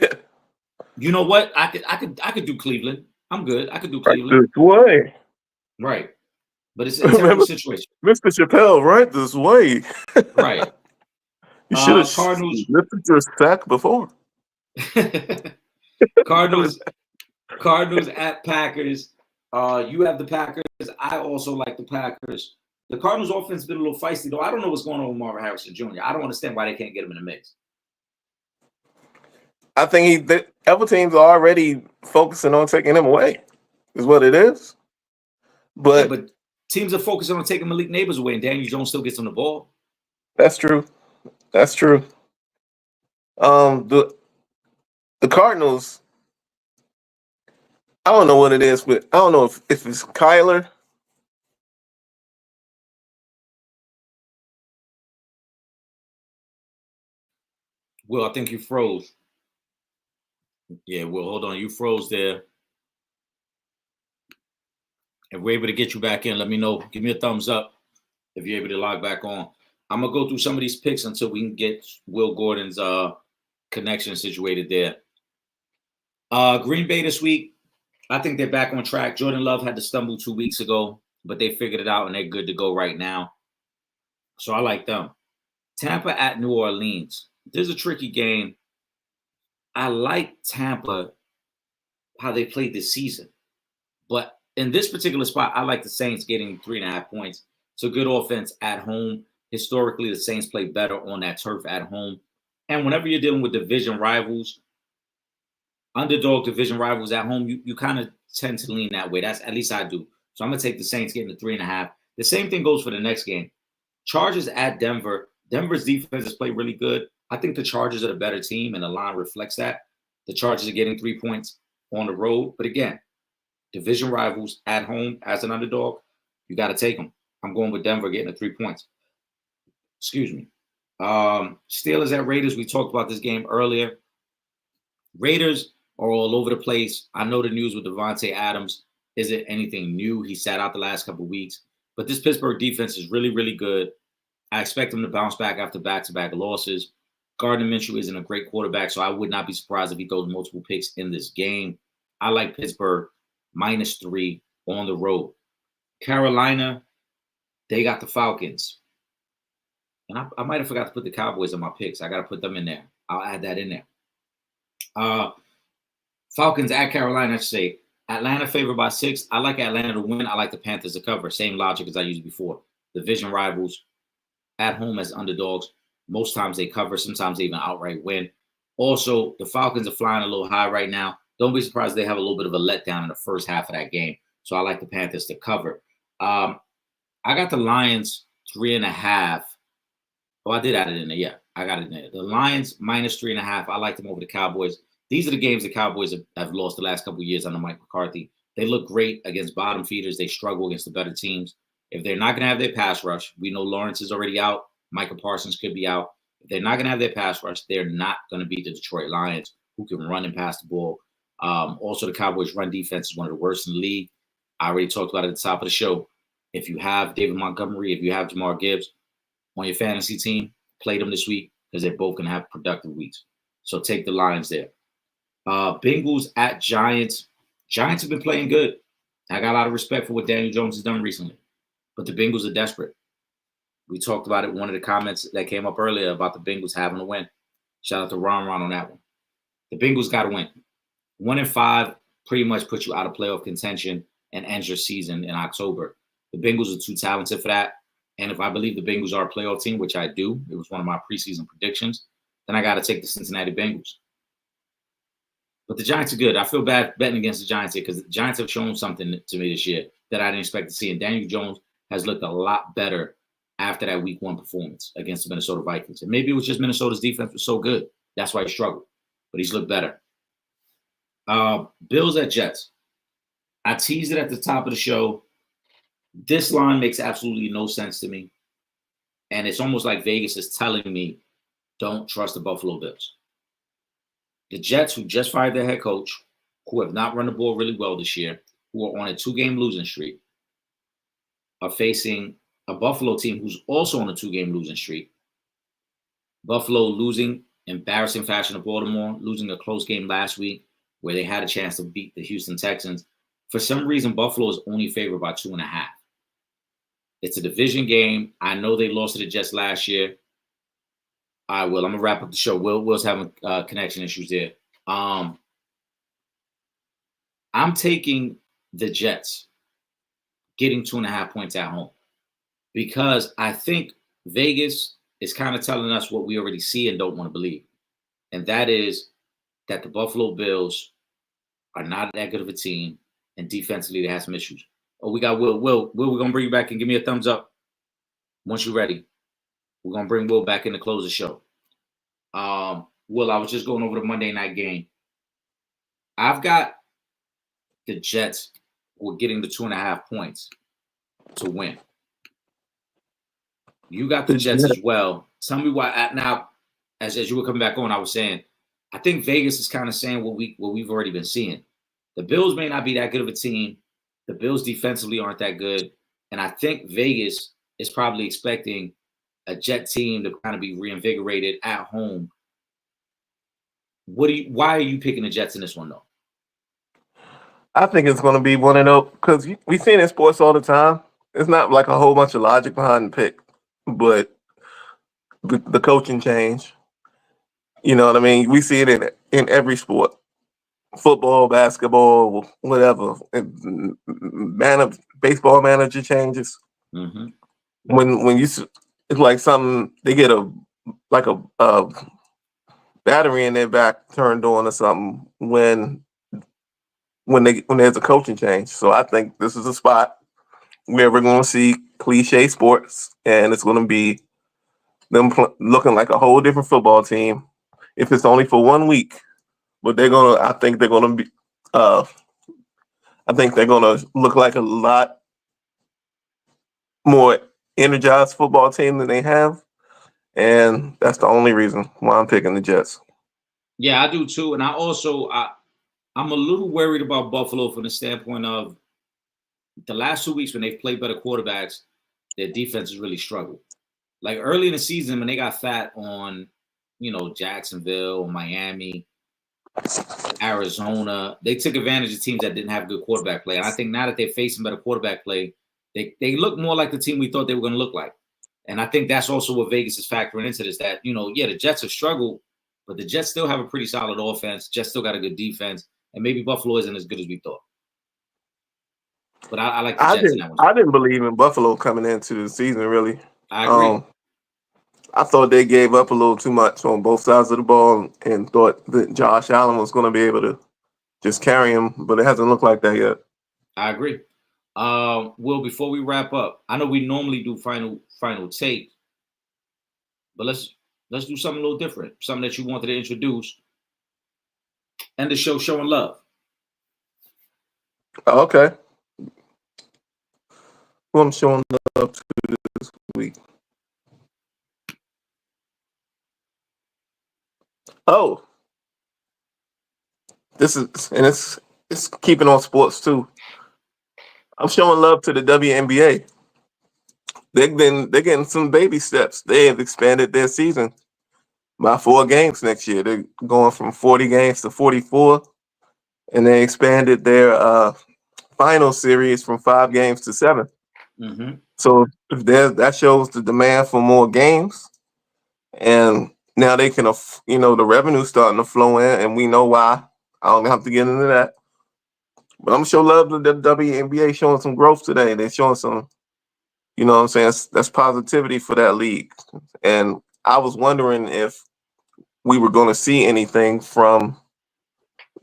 You know what? I could do Cleveland. I'm good. I could do Cleveland. This way. Right. But it's a terrible situation. Mr. Chappelle, right this way. Right. You should have listened to his sack before. Cardinals at Packers. You have the Packers. I also like the Packers. The Cardinals offense has been a little feisty, though. I don't know what's going on with Marvin Harrison Jr. I don't understand why they can't get him in the mix. I think other teams are already focusing on taking him away, is what it is. But teams are focusing on taking Malik Neighbors away, and Daniel Jones still gets on the ball. That's true. That's true. The Cardinals, I don't know what it is, but I don't know if it's Kyler. Will, I think you froze. Yeah, Will, hold on. You froze there. If we're able to get you back in, let me know. Give me a thumbs up if you're able to log back on. I'm going to go through some of these picks until we can get Will Gordon's connection situated there. Green Bay this week, I think they're back on track. Jordan Love had to stumble 2 weeks ago, but they figured it out and they're good to go right now. So I like them. Tampa at New Orleans. This is a tricky game. I like Tampa, how they played this season. But in this particular spot, I like the Saints getting 3.5 points. It's a good offense at home. Historically, the Saints play better on that turf at home. And whenever you're dealing with division rivals, underdog division rivals at home, you kind of tend to lean that way. That's at least I do. So I'm going to take the Saints getting the 3.5. The same thing goes for the next game. Chargers at Denver. Denver's defense has played really good. I think the Chargers are the better team, and the line reflects that. The Chargers are getting 3 points on the road. But again, division rivals at home as an underdog, you got to take them. I'm going with Denver getting the 3 points. Excuse me. Steelers at Raiders. We talked about this game earlier. Raiders are all over the place. I know the news with Devontae Adams isn't anything new. He sat out the last couple of weeks. But this Pittsburgh defense is really, really good. I expect them to bounce back after back-to-back losses. Gardner Minshew isn't a great quarterback, so I would not be surprised if he throws multiple picks in this game. I like Pittsburgh -3 on the road. Carolina, they got the Falcons. And I might have forgot to put the Cowboys in my picks. I got to put them in there. I'll add that in there. Falcons at Carolina, I should say. Atlanta favored by 6. I like Atlanta to win. I like the Panthers to cover. Same logic as I used before. Division rivals at home as underdogs. Most times they cover. Sometimes they even outright win. Also, the Falcons are flying a little high right now. Don't be surprised they have a little bit of a letdown in the first half of that game. So I like the Panthers to cover. I got the Lions 3.5. Oh, I did add it in there. Yeah, I got it in there. The Lions -3.5. I like them over the Cowboys. These are the games the Cowboys have lost the last couple of years under Mike McCarthy. They look great against bottom feeders. They struggle against the better teams. If they're not going to have their pass rush, we know Lawrence is already out. Micah Parsons could be out. If they're not going to have their pass rush, they're not going to beat the Detroit Lions, who can run and pass the ball. Also, the Cowboys' run defense is one of the worst in the league. I already talked about it at the top of the show. If you have David Montgomery, if you have Jamar Gibbs on your fantasy team, play them this week because they're both going to have productive weeks. So take the Lions there. Bengals at Giants. Giants have been playing good. I got a lot of respect for what Daniel Jones has done recently, but the Bengals are desperate. We talked about it. One of the comments that came up earlier about the Bengals having a win. Shout out to Ron on that one. The Bengals got to win. 1-5 pretty much puts you out of playoff contention and ends your season in October. The Bengals are too talented for that. And if I believe the Bengals are a playoff team, which I do, it was one of my preseason predictions, then I got to take the Cincinnati Bengals. But the Giants are good. I feel bad betting against the Giants here because the Giants have shown something to me this year that I didn't expect to see. And Daniel Jones has looked a lot better after that week 1 performance against the Minnesota Vikings. And maybe it was just Minnesota's defense was so good. That's why he struggled. But he's looked better. Bills at Jets. I teased it at the top of the show. This line makes absolutely no sense to me. And it's almost like Vegas is telling me, don't trust the Buffalo Bills. The Jets, who just fired their head coach, who have not run the ball really well this year, who are on a 2-game losing streak, are facing a Buffalo team who's also on a 2-game losing streak. Buffalo losing embarrassing fashion to Baltimore, losing a close game last week where they had a chance to beat the Houston Texans. For some reason, Buffalo is only favored by 2.5. It's a division game. I know they lost to the Jets last year. I will. I'm gonna wrap up the show. Will's having connection issues there. I'm taking the Jets getting 2.5 points at home because I think Vegas is kind of telling us what we already see and don't want to believe, and that is that the Buffalo Bills are not that good of a team, and defensively they have some issues. Oh, we got Will. Will, we're gonna bring you back and give me a thumbs up once you're ready. We're gonna bring Will back in to close the show. Will, I was just going over the Monday night game. I've got the Jets who are getting the 2.5 points to win. You got the Jets as well. Tell me why. Now, as you were coming back on, I was saying, I think Vegas is kind of saying what we've already been seeing. The Bills may not be that good of a team. The Bills defensively aren't that good, and I think Vegas is probably expecting a Jet team to kind of be reinvigorated at home. Why are you picking the Jets in this one though? I think it's going to be one of those because we see it in sports all the time. It's not like a whole bunch of logic behind the pick, but the coaching change. You know what I mean? We see it in every sport, football, basketball, whatever. Baseball manager changes. Mm-hmm. When it's like something they get a battery in their back turned on or something when there's a coaching change. So I think this is a spot where we're going to see cliche sports, and it's going to be them looking like a whole different football team. If it's only for 1 week, but I think they're gonna be. I think they're gonna look like a lot more energized football team than they have, and that's the only reason why I'm picking the Jets. Yeah, I do too, and I'm a little worried about Buffalo from the standpoint of the last 2 weeks when they've played better quarterbacks, their defense has really struggled. Like early in the season when they got fat on, Jacksonville, Miami, Arizona, they took advantage of teams that didn't have good quarterback play. And I think now that they're facing better quarterback play, they look more like the team we thought they were going to look like. And I think that's also what Vegas is factoring into this, that, the Jets have struggled, but the Jets still have a pretty solid offense. Jets still got a good defense. And maybe Buffalo isn't as good as we thought. But I like the Jets in that one. I didn't believe in Buffalo coming into the season, really. I agree. I thought they gave up a little too much on both sides of the ball and thought that Josh Allen was going to be able to just carry him, but it hasn't looked like that yet. I agree. Will, before we wrap up, I know we normally do final take, but let's do something a little different, something that you wanted to introduce. And the show Showing Love. Okay. Who I'm showing love to this week? Oh, this is and it's keeping on sports too. I'm showing love to the WNBA. They're getting some baby steps. They have expanded their season by 4 games next year. They're going from 40 games to 44, and they expanded their final series from 5 games to 7. Hmm. So if that shows the demand for more games, and now they can, the revenue starting to flow in, and we know why. I don't have to get into that, but I'm gonna show love to the WNBA showing some growth today. They're showing some, what I'm saying, that's positivity for that league. And I was wondering if we were going to see anything from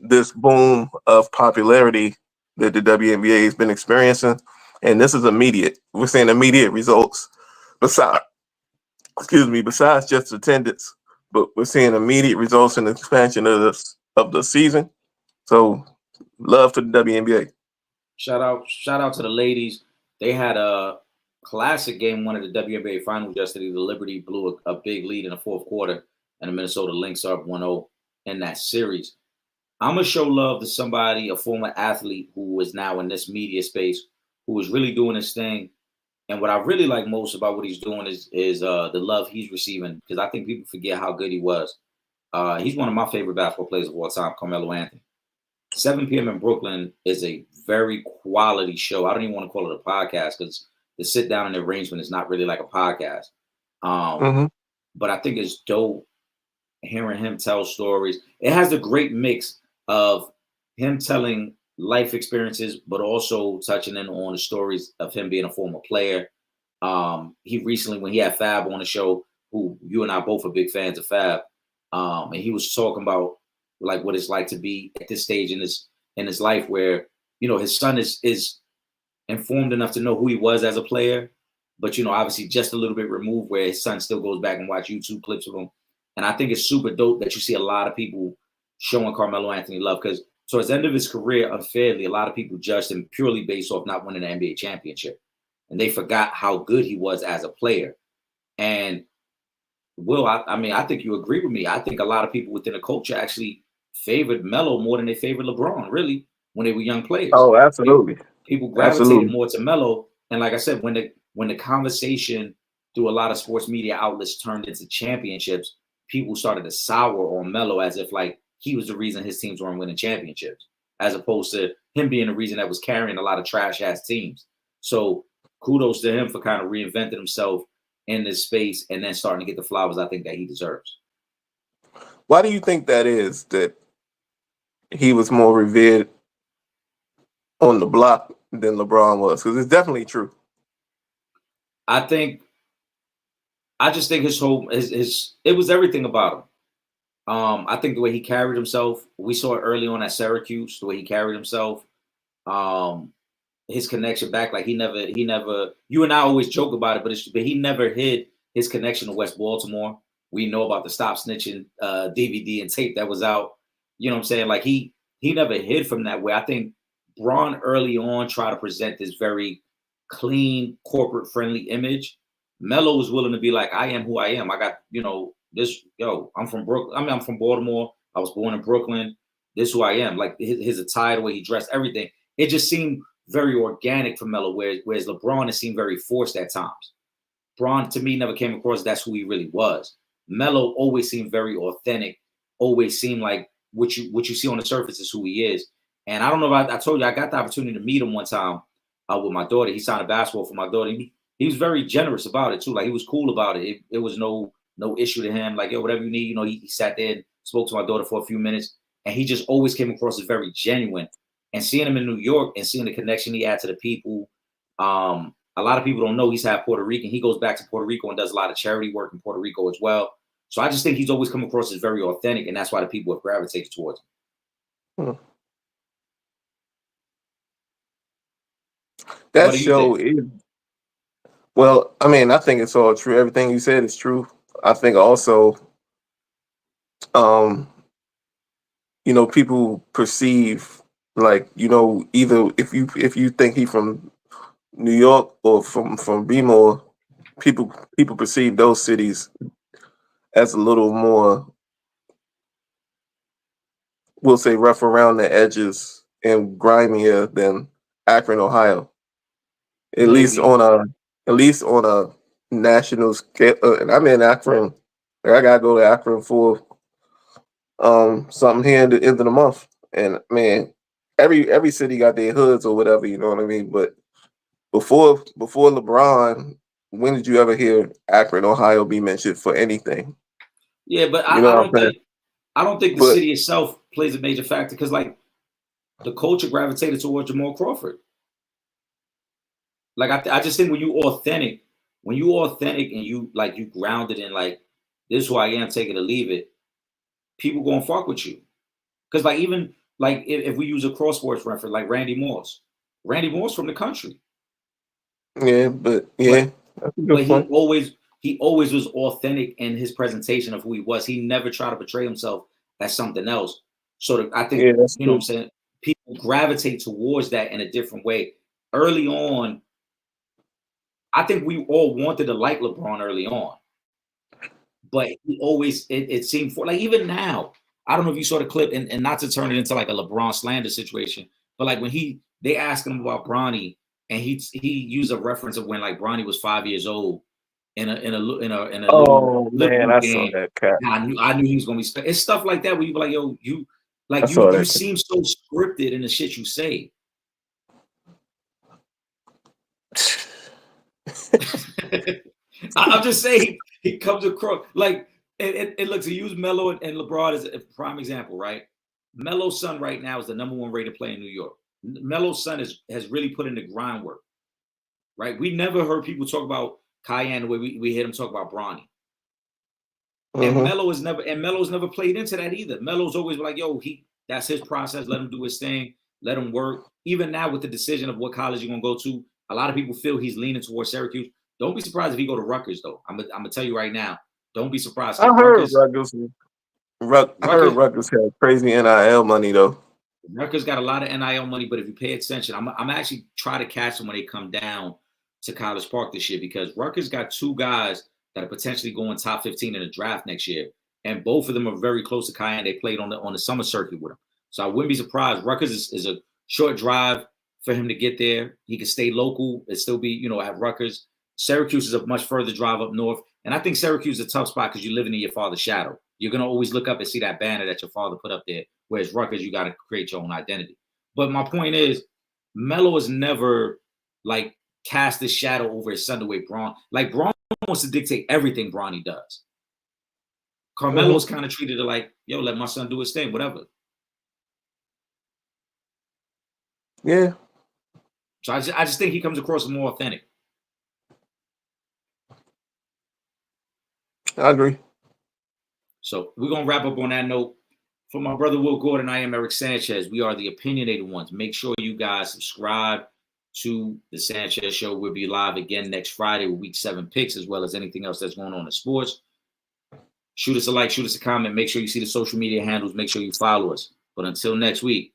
this boom of popularity that the WNBA has been experiencing, and this is immediate. We're seeing immediate results. Besides, besides just attendance, but we're seeing immediate results in the expansion of the season. So, love to the WNBA. Shout out to the ladies. They had a classic game one of the WNBA finals yesterday. The Liberty blew a big lead in the fourth quarter, and the Minnesota Lynx are up 1-0 in that series. I'm gonna show love to somebody, a former athlete who is now in this media space, who is really doing his thing. And what I really like most about what he's doing is the love he's receiving, because I think people forget how good he was. He's one of my favorite basketball players of all time, Carmelo Anthony. 7 p.m. in Brooklyn is a very quality show. I don't even want to call it a podcast because the sit down and the arrangement is not really like a podcast. Um, Hmm. but I think it's dope hearing him tell stories. It has a great mix of him telling life experiences, but also touching in on the stories of him being a former player. He recently, when he had Fab on the show, who you and I both are big fans of Fab, and he was talking about like what it's like to be at this stage in his life where his son is informed enough to know who he was as a player, but obviously just a little bit removed where his son still goes back and watch YouTube clips of him. And I think it's super dope that you see a lot of people showing Carmelo Anthony love because towards the end of his career, unfairly, a lot of people judged him purely based off not winning an NBA championship. And they forgot how good he was as a player. And Will, I mean, I think you agree with me. I think a lot of people within the culture actually favored Melo more than they favored LeBron, really, when they were young players. Oh, absolutely, People gravitated absolutely. more to Melo. And like I said, when the conversation through a lot of sports media outlets turned into championships, people started to sour on Melo as if like he was the reason his teams weren't winning championships, as opposed to him being the reason that was carrying a lot of trash ass teams. So kudos to him for kind of reinventing himself in this space and then starting to get the flowers I think that he deserves. Why do you think that is that he was more revered on the block than LeBron was? Because it's definitely true. I think I just think his whole his it was everything about him. I think the way he carried himself, we saw it early on at Syracuse, the way he carried himself, um, his connection back, like he never, you and I always joke about it, but he never hid his connection to West Baltimore. We know about the Stop Snitching DVD and tape that was out. You know what I'm saying? Like he never hid from that way. I think Braun early on tried to present this very clean, corporate friendly image. Melo was willing to be like, I am who I am. I got, this, I'm from Brooklyn. I mean, I'm from Baltimore. I was born in Brooklyn. This is who I am. Like his attire, the way he dressed, everything. It just seemed very organic for Melo, whereas LeBron it seemed very forced at times. Braun to me never came across that's who he really was. Melo always seemed very authentic, always seemed like what you see on the surface is who he is. And I don't know if I told you I got the opportunity to meet him one time with my daughter. He signed a basketball for my daughter. He was very generous about it too. Like he was cool about it. It was no issue to him. Like, yo, whatever you need, he sat there and spoke to my daughter for a few minutes. And he just always came across as very genuine. And seeing him in New York and seeing the connection he had to the people, a lot of people don't know he's half Puerto Rican. He goes back to Puerto Rico and does a lot of charity work in Puerto Rico as well. So I just think he's always come across as very authentic, and that's why the people have gravitated towards him. Hmm. What That do you show think? is, well, I mean, I think it's all true. Everything you said is true. I think also, um, people perceive like, either if you think he from New York or from B-more, people perceive those cities as a little more we'll say rough around the edges and grimier than Akron, Ohio. At least Maybe. on a national scale. And I'm in Akron. Like, I gotta go to Akron for something here in the end of the month. And man, every city got their hoods or whatever, you know what I mean? But before LeBron, when did you ever hear Akron, Ohio be mentioned for anything? Yeah, but You know I what I'm don't saying? think the But city itself plays a major factor because like the culture gravitated towards Jamal Crawford. Like I just think when you authentic and you like you grounded in like this is who I am, take it or leave it, people gonna fuck with you. Because like even like if we use a cross sports reference, like Randy Moss from the country, yeah, but that's a good but point. he always was authentic in his presentation of who he was. He never tried to portray himself as something else. So I think Yeah, that's you know what I'm good. saying. People gravitate towards that in a different way. Early on, I think we all wanted to like LeBron early on, but he always it seemed for like even now. I don't know if you saw the clip and not to turn it into like a LeBron slander situation, but like when they asked him about Bronny and he used a reference of when like Bronny was 5 years old in a Oh little man, league I saw game. that cat. And I knew he was gonna be. It's stuff like that where you be like, yo, I saw you that cat. seem so scripted in the shit you say. I'm just saying he comes across like it looks to use Melo and LeBron as a prime example, right? Melo's son right now is the #1 rated player in New York. Melo's son has really put in the groundwork, right? We never heard people talk about Cayenne the way we hear them talk about Bronny. And Hmm. Melo's never played into that either. Melo's always like, yo, that's his process. Let him do his thing. Let him work. Even now with the decision of what college you're gonna go to, a lot of people feel he's leaning towards Syracuse. Don't be surprised if he go to Rutgers though. I'm gonna tell you right now. Don't be surprised I because heard I heard Rutgers Rutgers had crazy NIL money though. Rutgers got a lot of NIL money, but if you pay attention, I'm actually try to catch them when they come down to College Park this year because Rutgers got two guys that are potentially going top 15 in the draft next year, and both of them are very close to Cayenne. They played on the summer circuit with him, so I wouldn't be surprised. Rutgers is a short drive for him to get there. He can stay local and still be at Rutgers. Syracuse is a much further drive up north, and I think Syracuse is a tough spot because you're living in your father's shadow. You're gonna always look up and see that banner that your father put up there. Whereas Rutgers, you got to create your own identity. But my point is, Melo has never like cast this shadow over his son the way Braun. Like Braun wants to dictate everything Bronny does. Carmelo's Hmm. kind of treated it like, yo, let my son do his thing, whatever. Yeah, So I just think he comes across as more authentic. I agree. So we're gonna wrap up on that note. For my brother Will Gordon, I am Eric Sanchez. We are the opinionated ones. Make sure you guys subscribe to the Sanchez Show. We'll be live again next Friday with Week 7 picks, as well as anything else that's going on in sports. Shoot us a like, shoot us a comment. Make sure you see the social media handles. Make sure you follow us. But until next week,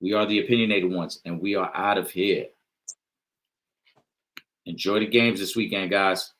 we are the opinionated ones, and we are out of here. Enjoy the games this weekend, guys.